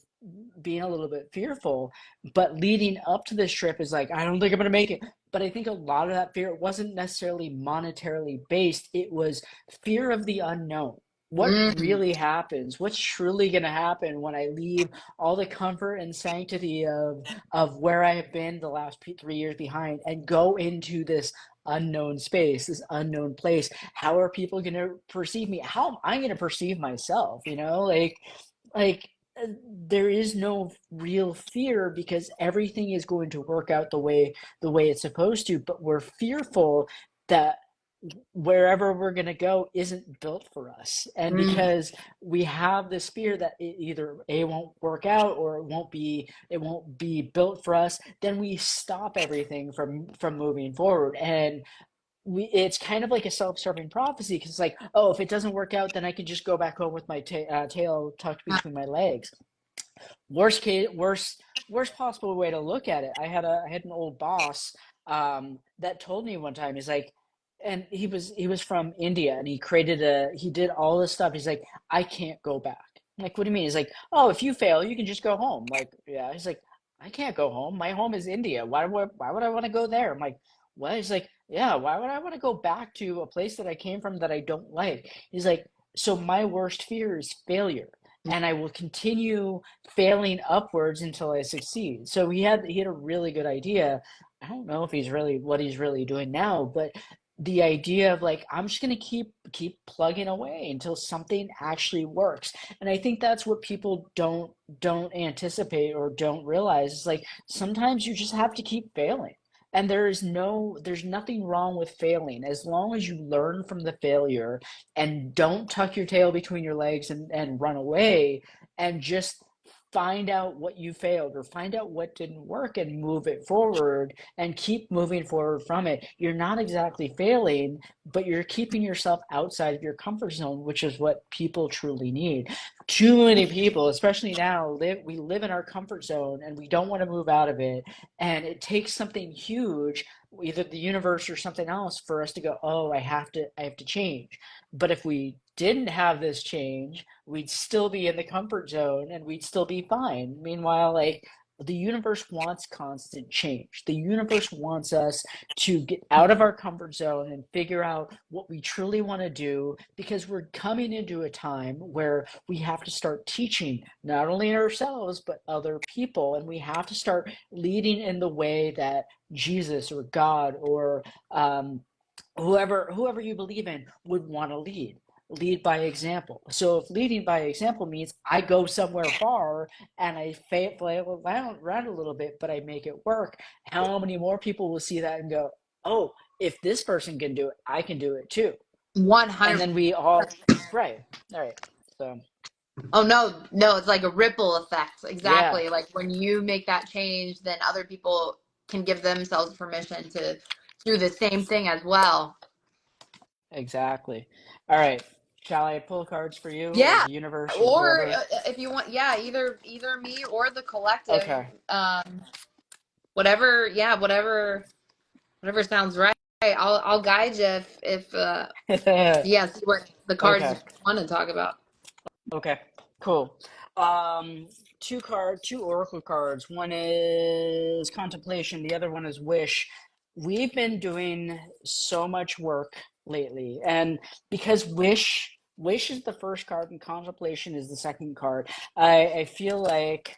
being a little bit fearful, but leading up to this trip is like, I don't think I'm gonna make it. But I think a lot of that fear wasn't necessarily monetarily based. It was fear of the unknown. What Mm. really happens? What's truly gonna happen when I leave all the comfort and sanctity of where I have been the last 3 years behind and go into this unknown space, this unknown place? How are people going to perceive me? How am I going to perceive myself? Like there is no real fear because everything is going to work out the way it's supposed to. But we're fearful that wherever we're going to go isn't built for us, and Mm. because we have this fear that it either a won't work out or it won't be built for us, then we stop everything from moving forward. And it's kind of like a self-serving prophecy because it's like, oh, if it doesn't work out, then I can just go back home with my tail tucked between my legs. Worst case, worst possible way to look at it. I had an old boss that told me one time. He's like, and he was from India, and he did all this stuff. He's like, I can't go back. I'm like, what do you mean? He's like, oh, if you fail, you can just go home. Like, yeah. He's like, I can't go home. My home is India. Why would I want to go there? I'm like, what? He's like, yeah. Why would I want to go back to a place that I came from that I don't like? He's like, so my worst fear is failure, and I will continue failing upwards until I succeed. So he had a really good idea. I don't know if he's really what he's really doing now, but the idea of like I'm just gonna keep plugging away until something actually works. And I think that's what people don't anticipate or don't realize. It's like sometimes you just have to keep failing. And there's nothing wrong with failing as long as you learn from the failure and don't tuck your tail between your legs and run away and just find out what you failed or find out what didn't work and move it forward and keep moving forward from it. You're not exactly failing, but you're keeping yourself outside of your comfort zone, which is what people truly need. Too many people, especially now, we live in our comfort zone and we don't want to move out of it. And it takes something huge, either the universe or something else, for us to go, oh, I have to change. But if we didn't have this change, we'd still be in the comfort zone and we'd still be fine. Meanwhile, like the universe wants constant change. The universe wants us to get out of our comfort zone and figure out what we truly want to do because we're coming into a time where we have to start teaching not only ourselves but other people, and we have to start leading in the way that Jesus or God or whoever you believe in would want to lead by example. So if leading by example means I go somewhere far and I flail around a little bit but I make it work, how many more people will see that and go, oh, if this person can do it, I can do it too. And 100. then we all, right, all right, so Oh no, no, it's like a ripple effect. yeah, Exactly. Like when you make that change, then other people can give themselves permission to do the same thing as well. exactly. All right, shall I pull cards for you or Yeah. the universe or Or whoever? if you want, yeah, either me or the collective, Okay. whatever, yeah, whatever sounds right. I'll guide you if yeah, see what the cards Okay. want to talk about. Okay, cool. Um, two oracle cards. One is contemplation, the other one is wish. We've been doing so much work lately, and because wish is the first card and contemplation is the second card, I feel like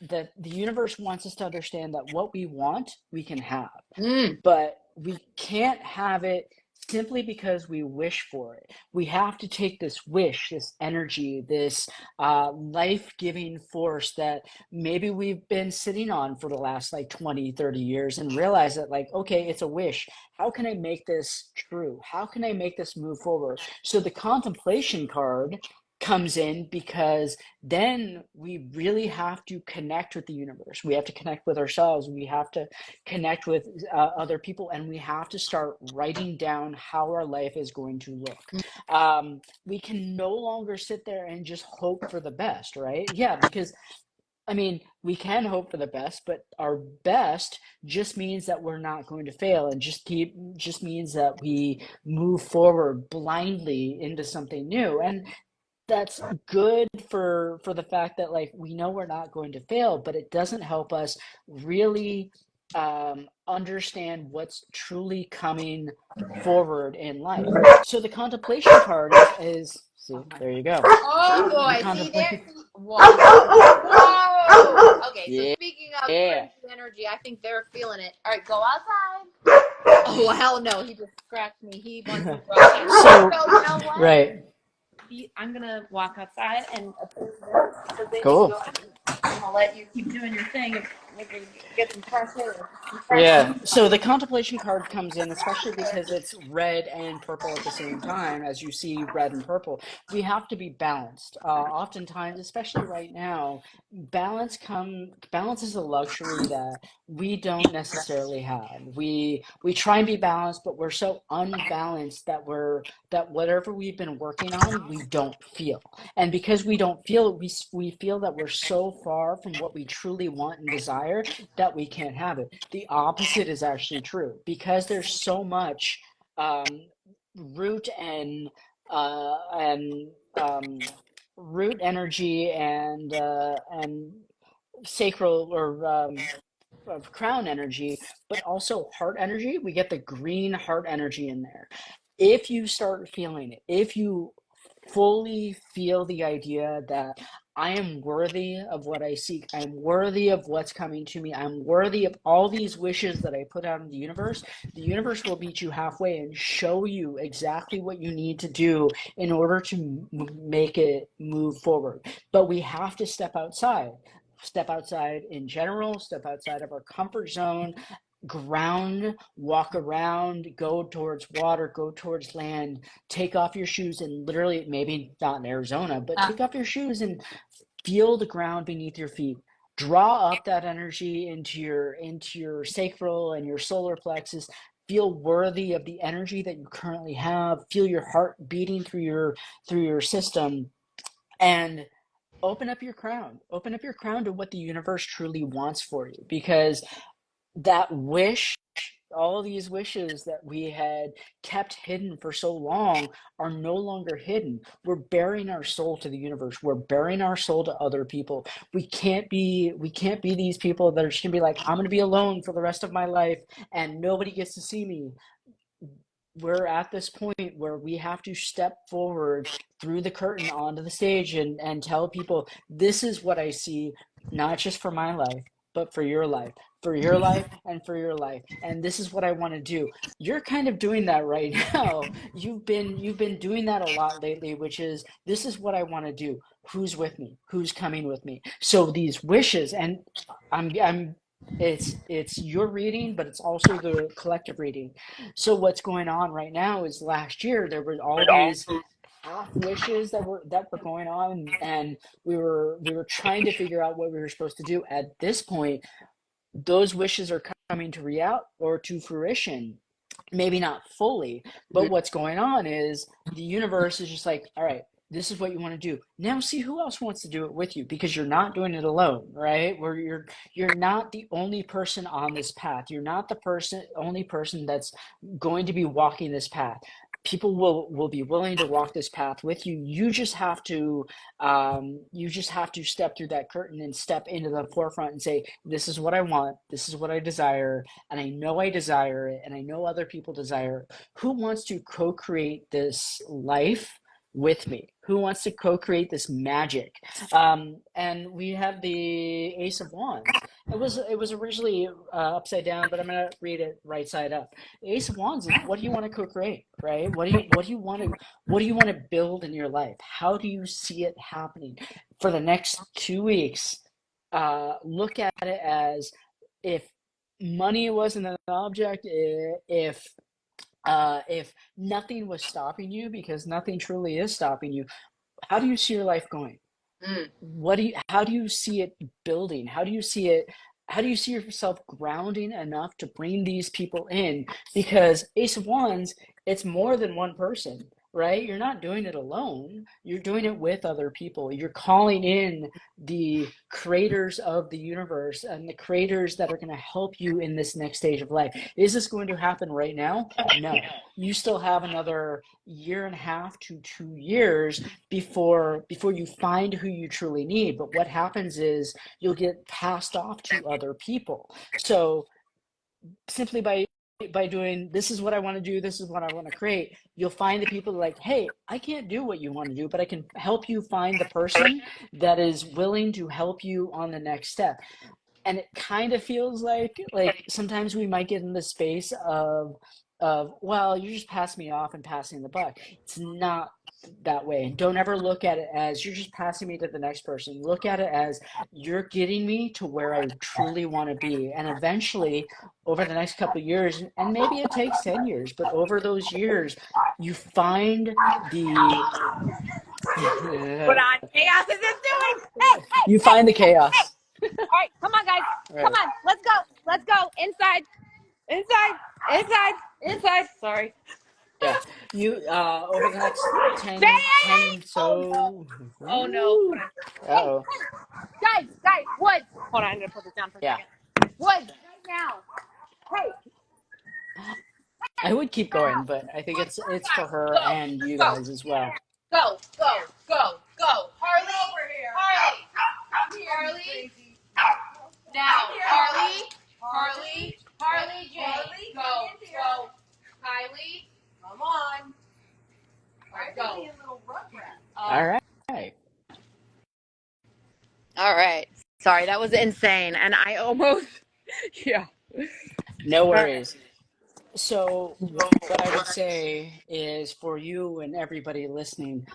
the universe wants us to understand that what we want, we can have, Mm. but we can't have it simply because we wish for it. We have to take this wish, this energy, this life giving force that maybe we've been sitting on for the last like 20, 30 years and realize that, like, okay, it's a wish. How can I make this true? How can I make this move forward? So the contemplation card comes in because then we really have to connect with the universe. We have to connect with ourselves. We have to connect with other people, and we have to start writing down how our life is going to look. We can no longer sit there and just hope for the best, right? Yeah, because I mean, we can hope for the best, but our best just means that we're not going to fail and just means that we move forward blindly into something new. And that's good for the fact that like we know we're not going to fail, but it doesn't help us really understand what's truly coming forward in life. So the contemplation card is see, there you go. Oh The boy, see there? contemplation, Whoa. Whoa. Okay, so yeah, speaking of yeah. cringy energy, I think they're feeling it. All right, go outside. Oh hell no, he just scratched me. He wants to throw it. So, So you know what? right, I'm gonna walk outside and approach this so then you can cool. go in. I'm gonna let you keep doing your thing and maybe get some fresh air, some fresh Yeah, breeze so on. the contemplation card comes in, especially because it's red and purple at the same time, as you see red and purple. We have to be balanced. Oftentimes, especially right now, balance is a luxury that we don't necessarily have. We try and be balanced, but we're so unbalanced that whatever we've been working on, we don't feel. And because we don't feel it, we feel that we're so far from what we truly want and desire that we can't have it. The opposite is actually true because there's so much um, root and root energy and sacral or of crown energy, but also heart energy. We get the green heart energy in there. If you start feeling it, if you fully feel the idea that I am worthy of what I seek. I'm worthy of what's coming to me. I'm worthy of all these wishes that I put out in the universe. The universe will meet you halfway and show you exactly what you need to do in order to make it move forward. But we have to step outside. Step outside in general, step outside of our comfort zone, ground, walk around, go towards water, go towards land, take off your shoes and literally, maybe not in Arizona, but take off your shoes and feel the ground beneath your feet. Draw up that energy into your sacral and your solar plexus. Feel worthy of the energy that you currently have. Feel your heart beating through your system, and open up your crown. Open up your crown to what the universe truly wants for you, because that wish, all these wishes that we had kept hidden for so long, are no longer hidden. We're bearing our soul to the universe. We're bearing our soul to other people. We can't be these people that are just gonna be like, I'm gonna be alone for the rest of my life and nobody gets to see me. We're at this point where we have to step forward through the curtain onto the stage and tell people, this is what I see, not just for my life, but for your life, for your life, and for your life. And this is what I want to do. You're kind of doing that right now. You've been doing that a lot lately, which is, this is what I want to do. Who's with me? Who's coming with me? So these wishes, and I'm it's your reading, but it's also the collective reading. So what's going on right now is, last year there were all these half wishes that were going on, and we were trying to figure out what we were supposed to do. At this point, those wishes are coming to real or to fruition. Maybe not fully, but what's going on is the universe is just like, all right, this is what you want to do. Now see who else wants to do it with you, because you're not doing it alone, right? Where you're not the only person on this path. You're not the only person that's going to be walking this path. People will be willing to walk this path with you. You just have to step through that curtain and step into the forefront and say, this is what I want, this is what I desire, and I know I desire it, and I know other people desire it. Who wants to co-create this life with me? Who wants to co-create this magic? And we have the Ace of Wands. It was originally upside down, but I'm gonna read it right side up. The Ace of Wands is, what do you want to co-create, right? What do you want to build in your life? How do you see it happening for the next 2 weeks? Look at it as, if money wasn't an object, if nothing was stopping you, because nothing truly is stopping you, how do you see your life going? Mm. How do you see it building? How do you see yourself grounding enough to bring these people in? Because Ace of Wands, it's more than one person, right? You're not doing it alone. You're doing it with other people. You're calling in the creators of the universe and the creators that are going to help you in this next stage of life. Is this going to happen right now? No. You still have another year and a half to 2 years before you find who you truly need. But what happens is, you'll get passed off to other people. So simply by doing, this is what I want to do, this is what I want to create, you'll find the people like, hey, I can't do what you want to do, but I can help you find the person that is willing to help you on the next step. And it kind of feels like sometimes we might get in the space of, well, you're just passing me off and passing the buck. It's not that way. And don't ever look at it as, you're just passing me to the next person. Look at it as, you're getting me to where I truly want to be. And eventually, over the next couple of years, and maybe it takes 10 years, but over those years, you find the What on chaos is this doing? Hey, hey, you hey, find the hey, hey. chaos. All right, come on, guys. Come Right. on. Let's go. Let's go. Inside. Inside. Inside. Inside. Sorry. Yeah, you over the next Say 10, it. 10 Oh no. so. Oh no. Hold Ooh. on. Hey, Uh-oh. hey. Guys, Woods. Hold on, I'm gonna put this down for a Yeah, second. Woods, right now. Hey, I would keep going, but I think Woods, it's guys, for her go. and Let's you go. guys as well. Go, go, go, go. Harley, over here. Harley. I'm here. Harley. Now, Harley. Harley Jane. Harley, go, go. Kylie. Come on. All right, go. All right. All right. Sorry, that was insane. And I almost, yeah. No All right. worries. So, what I would say is for you and everybody listening,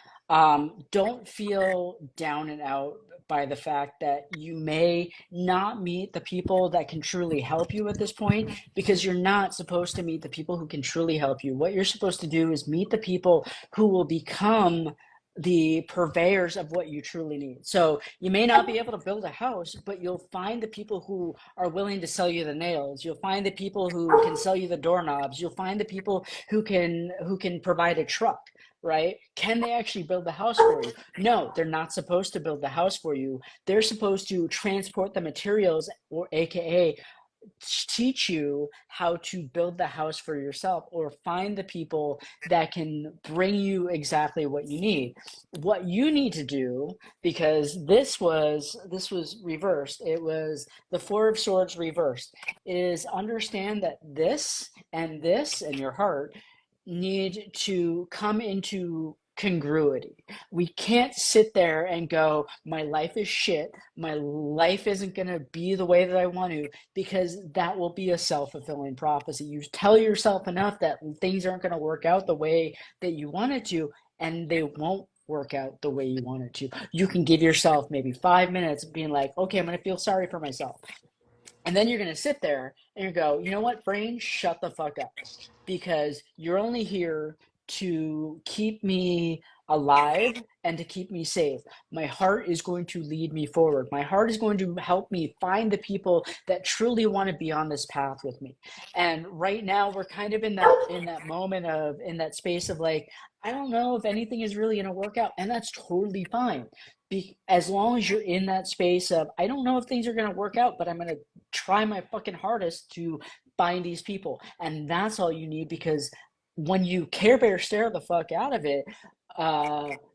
don't feel down and out by the fact that you may not meet the people that can truly help you at this point, because you're not supposed to meet the people who can truly help you. What you're supposed to do is meet the people who will become the purveyors of what you truly need. So you may not be able to build a house, but you'll find the people who are willing to sell you the nails. You'll find the people who can sell you the doorknobs. You'll find the people who can provide a truck, right? Can they actually build the house for you? No, they're not supposed to build the house for you. They're supposed to transport the materials, or AKA teach you how to build the house for yourself, or find the people that can bring you exactly what you need. What you need to do, because this was reversed, it was the Four of Swords reversed, is understand that this and your heart need to come into congruity. We can't sit there and go, my life is shit, my life isn't going to be the way that I want to, because that will be a self-fulfilling prophecy. You tell yourself enough that things aren't going to work out the way that you want it to, and they won't work out the way you want it to. You can give yourself maybe 5 minutes being like, okay, I'm going to feel sorry for myself. And then you're going to sit there and you go, you know what, brain, shut the fuck up. Because you're only here to keep me alive and to keep me safe. My heart is going to lead me forward. My heart is going to help me find the people that truly want to be on this path with me. And right now we're kind of in that moment of in that space of like, I don't know if anything is really going to work out, and that's totally fine. As long as you're in that space of, I don't know if things are going to work out, but I'm going to try my fucking hardest to find these people. And that's all you need, because when you Care Bear stare the fuck out of it,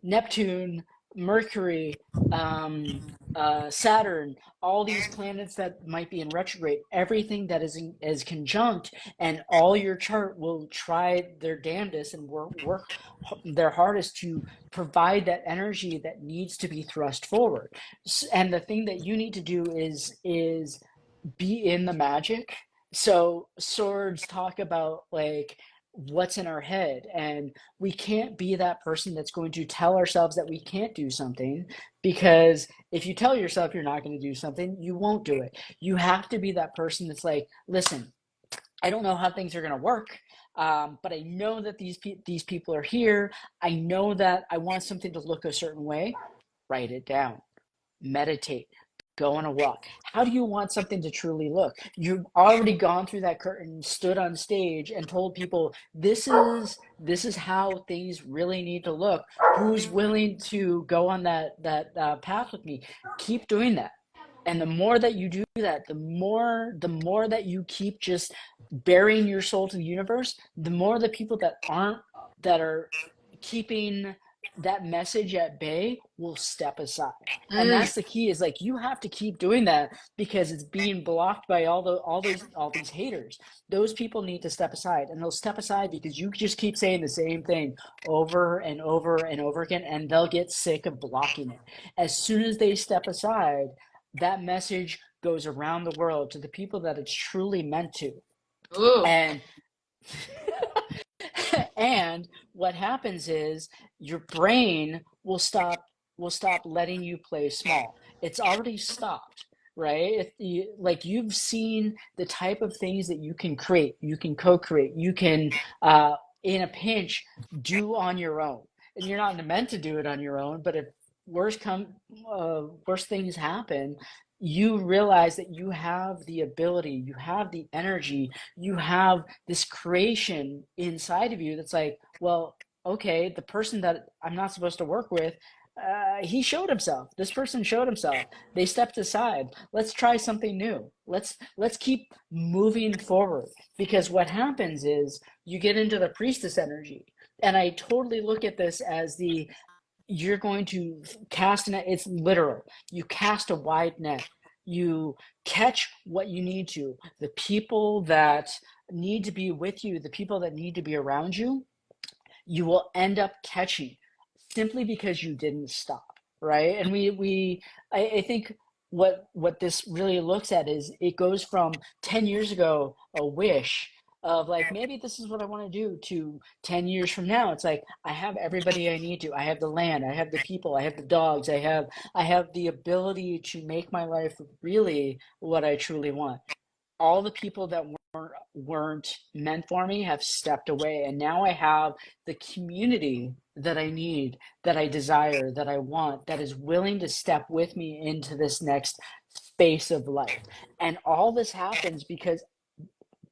Neptune, Mercury, um, Saturn, all these planets that might be in retrograde, everything that is conjunct, and all your chart will try their damnedest and work their hardest to provide that energy that needs to be thrust forward. And the thing that you need to do is be in the magic. So swords talk about like what's in our head, and we can't be that person that's going to tell ourselves that we can't do something, because if you tell yourself you're not going to do something, you won't do it. You have to be that person that's like, listen, I don't know how things are going to work, but I know that these people are here. I know that I want something to look a certain way. Write it down, meditate, go on a walk. How do you want something to truly look? You've already gone through that curtain, stood on stage, and told people this is how things really need to look. Who's willing to go on that path with me? Keep doing that. And the more that you do that, the more that you keep just burying your soul to the universe, the more the people that are keeping that message at bay will step aside. And Mm. that's the key, is like you have to keep doing that, because it's being blocked by all these haters. Those people need to step aside, and they'll step aside because you just keep saying the same thing over and over and over again, and they'll get sick of blocking it. As soon as they step aside, that message goes around the world to the people that it's truly meant to. Ooh. And and what happens is your brain will stop letting you play small. It's already stopped, right? Like you've seen the type of things that you can create, you can co-create, you can in a pinch do on your own. And you're not meant to do it on your own, but if worst things happen, you realize that you have the ability, you have the energy, you have this creation inside of you that's like, well, okay, the person that I'm not supposed to work with, he showed himself. This person showed himself. They stepped aside. Let's try something new. Let's keep moving forward, because what happens is you get into the priestess energy, and I totally look at this as the you're going to cast a net. It's literal. You cast a wide net. You catch what you need to. The people that need to be with you, the people that need to be around you, you will end up catching simply because you didn't stop, right? And I think what this really looks at is it goes from 10 years ago, a wish of like, maybe this is what I want to do, to 10 years from now it's like, I have everybody I need to, I have the land, I have the people, I have the dogs, I have the ability to make my life really what I truly want. All the people that weren't meant for me have stepped away, and now I have the community that I need, that I desire, that I want, that is willing to step with me into this next space of life. And all this happens because,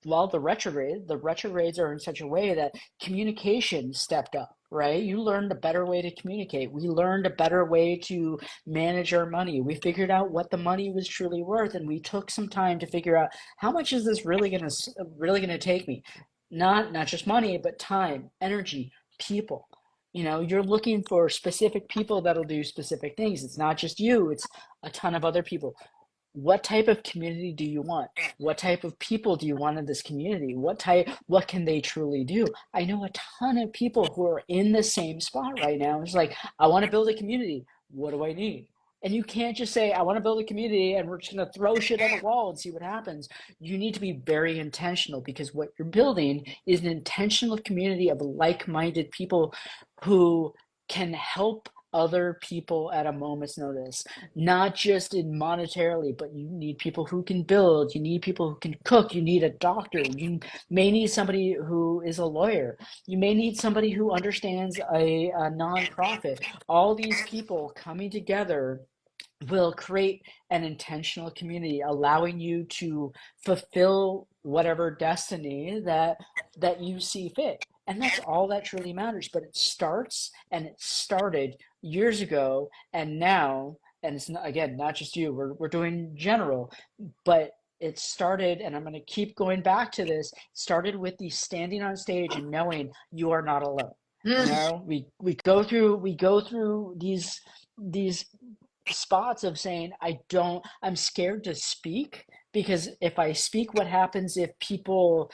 well, the retrogrades are in such a way that communication stepped up, right? You learned a better way to communicate. We learned a better way to manage our money. We figured out what the money was truly worth, and we took some time to figure out, how much is this really gonna take me? Not just money, but time, energy, people. You're looking for specific people that'll do specific things. It's not just you, it's a ton of other people. What type of community do you want? What type of people do you want in this community? What can they truly do? I know a ton of people who are in the same spot right now. It's like, I want to build a community. What do I need? And you can't just say, I want to build a community and we're just going to throw shit on the wall and see what happens. You need to be very intentional, because what you're building is an intentional community of like-minded people who can help other people at a moment's notice, not just in monetarily, but you need people who can build, you need people who can cook, you need a doctor, you may need somebody who is a lawyer, you may need somebody who understands a nonprofit. All these people coming together will create an intentional community, allowing you to fulfill whatever destiny that you see fit. And that's all that truly matters. But it starts, and it started years ago, and now, and it's not, again, not just you, we're doing general, but it started, and I'm going to keep going back to this, started with the standing on stage and knowing you are not alone. We go through these spots of saying, I'm scared to speak, because if I speak, what happens if people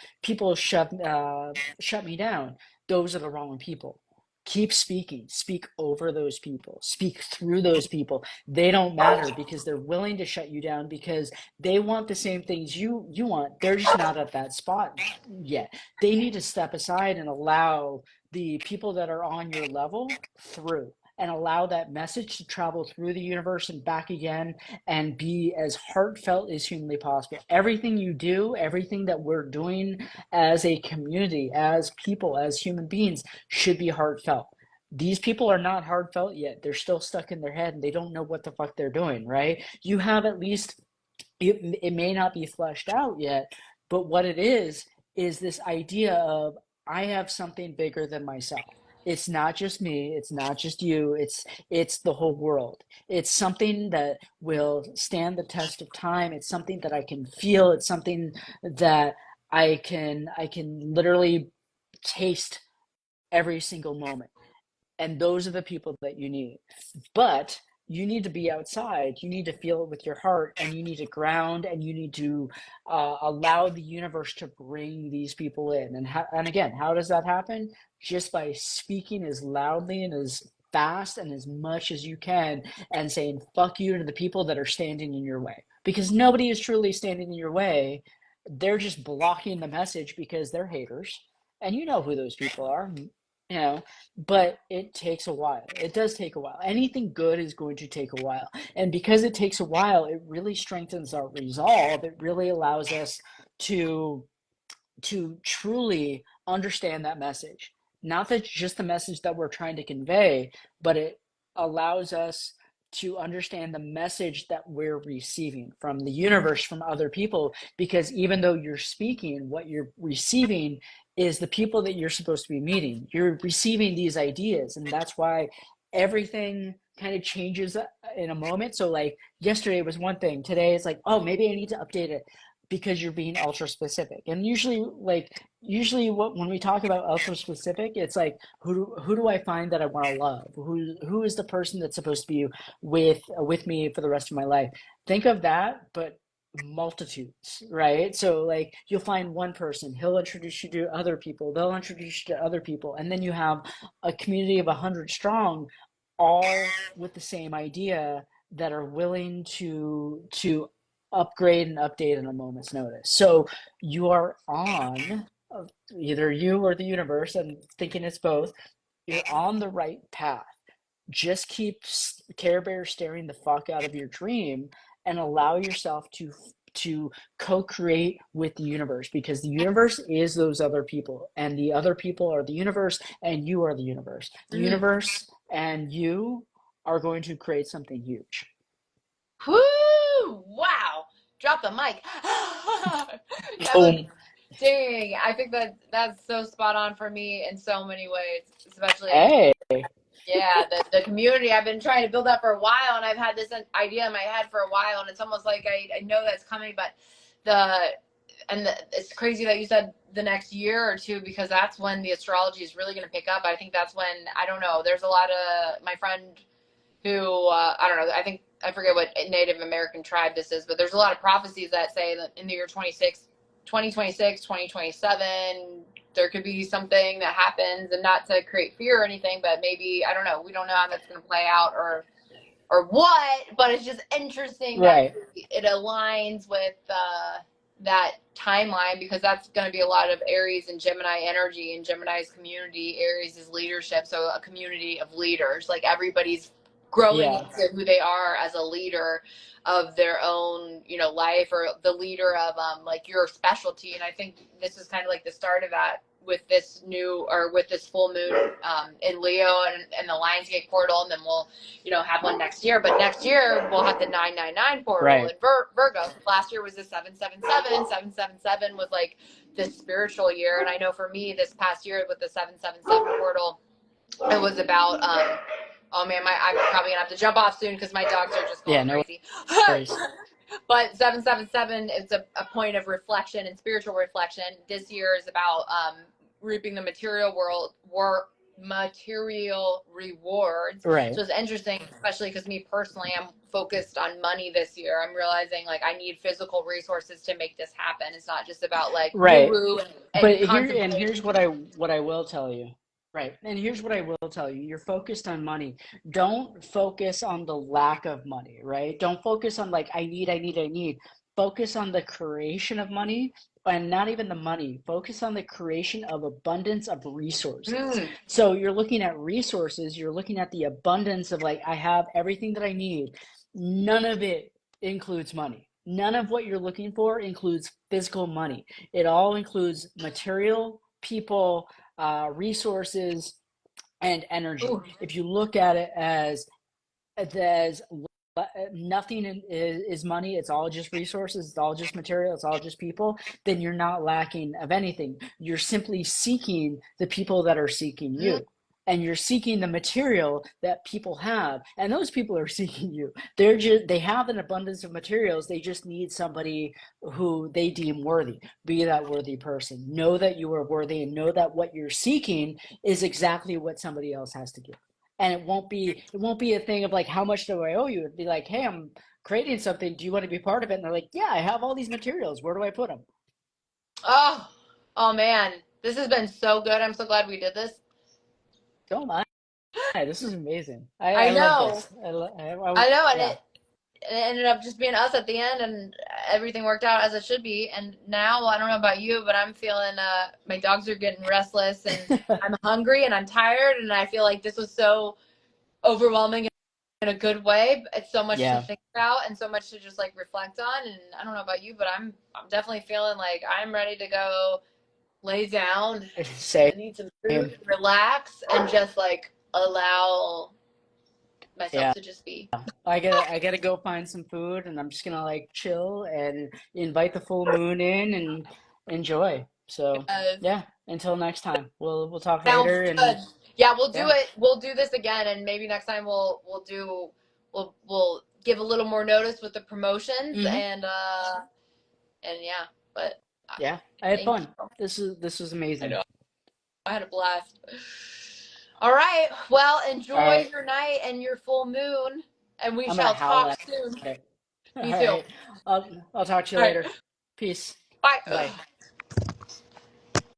shut me down? Those are the wrong people. Keep speaking, speak over those people, speak through those people. They don't matter, because they're willing to shut you down, because they want the same things you want. They're just not at that spot yet. They need to step aside and allow the people that are on your level through, and allow that message to travel through the universe and back again, and be as heartfelt as humanly possible. Everything you do, everything that we're doing as a community, as people, as human beings, should be heartfelt. These people are not heartfelt yet. They're still stuck in their head and they don't know what the fuck they're doing, right? You have at least, it may not be fleshed out yet, but what it is this idea of, I have something bigger than myself. It's not just me, it's not just you, it's the whole world. It's something that will stand the test of time. It's something that I can feel. It's something that I can literally taste every single moment. And those are the people that you need. But you need to be outside. You need to feel it with your heart, and you need to ground, and you need to allow the universe to bring these people in. And again, how does that happen? Just by speaking as loudly and as fast and as much as you can, and saying fuck you to the people that are standing in your way. Because nobody is truly standing in your way. They're just blocking the message because they're haters. And you know who those people are. You know, but it takes a while. It does take a while. Anything good is going to take a while. And because it takes a while, it really strengthens our resolve. It really allows us to truly understand that message. Not that just the message that we're trying to convey, but it allows us to understand the message that we're receiving from the universe, from other people. Because even though you're speaking, what you're receiving is the people that you're supposed to be meeting. You're receiving these ideas, and that's why everything kind of changes in a moment. So like yesterday was one thing, today it's like, oh, maybe I need to update it, because you're being ultra specific. And usually what when we talk about ultra specific, it's like, who do I find that I want to love? Who is the person that's supposed to be with me for the rest of my life? Think of that, but multitudes, right? So like, you'll find one person, he'll introduce you to other people, they'll introduce you to other people, and then you have a community of 100 strong, all with the same idea, that are willing to upgrade and update in a moment's notice. So you are on, either you or the universe, I'm thinking it's both, you're on the right path. Just keep Care Bear staring the fuck out of your dream and allow yourself to co-create with the universe, because the universe is those other people, and the other people are the universe, and you are the universe. The Mm. universe and you are going to create something huge. Whoo! Wow! Drop the mic. That was Boom. dang. I think that's so spot on for me in so many ways, especially Hey. yeah, the community I've been trying to build up for a while, and I've had this idea in my head for a while, and it's almost like I know that's coming, but it's crazy that you said the next year or two, because that's when the astrology is really going to pick up. I think that's when, I don't know, there's a lot of my friend who I don't know, I think I forget what Native American tribe this is, but there's a lot of prophecies that say that in the year 2026, 2027, there could be something that happens, and not to create fear or anything, but maybe, I don't know, we don't know how that's going to play out or what, but it's just interesting that Right. it aligns with that timeline, because that's going to be a lot of Aries and Gemini energy, and Gemini's community. Aries is leadership, so a community of leaders, like everybody's growing Yeah. into who they are as a leader of their own, life, or the leader of like your specialty. And I think this is kind of like the start of that with this full moon in Leo, and the Lionsgate portal, and then we'll have one next year. But next year we'll have the 999 portal Right. in Virgo. Last year was the 777. 777 was like this spiritual year, and I know for me this past year with the 777 portal, it was about oh man, I'm probably gonna have to jump off soon because my dogs are just going crazy. Worries. But 777 is a point of reflection and spiritual reflection. This year is about reaping the material rewards. Right. So it's interesting, especially because me personally, I'm focused on money this year. I'm realizing like I need physical resources to make this happen. It's not just about like Right. woo-woo But here's what I will tell you. Right. And here's what I will tell you. You're focused on money. Don't focus on the lack of money, right? Don't focus on like I need. Focus on the creation of money, and not even the money. Focus on the creation of abundance of resources. So you're looking at resources, you're looking at the abundance of like I have everything that I need. None of it includes money. None of what you're looking for includes physical money. It all includes material, people, resources, and energy. Ooh. If you look at it as nothing is money, it's all just resources, it's all just material, it's all just people, then you're not lacking of anything. You're simply seeking the people that are seeking you. And you're seeking the material that people have, and those people are seeking you. They have an abundance of materials. They just need somebody who they deem worthy. Be that worthy person. Know that you are worthy, and know that what you're seeking is exactly what somebody else has to give. And it won't be a thing of like, how much do I owe you? It'd be like, hey, I'm creating something. Do you want to be part of it? And they're like, yeah, I have all these materials. Where do I put them? Oh man, this has been so good. I'm so glad we did this. Don't mind. This is amazing. I know. Love this. I know, and it ended up just being us at the end, and everything worked out as it should be. And now, I don't know about you, but I'm feeling my dogs are getting restless, and I'm hungry, and I'm tired, and I feel like this was so overwhelming in a good way. It's so much to think about, and so much to just like reflect on. And I don't know about you, but I'm definitely feeling like I'm ready to go lay down. I need some food, relax, and just like allow myself to just be. I gotta go find some food, and I'm just gonna like chill and invite the full moon in and enjoy. So yeah, until next time, we'll talk later. And yeah, we'll do it. We'll do this again, and maybe next time we'll give a little more notice with the promotions, and yeah. But yeah, I had fun. This was amazing. I know. I had a blast. All right. Well, enjoy your night and your full moon, and we shall talk soon. Me too. I'll talk to you later. Peace. Bye. Bye.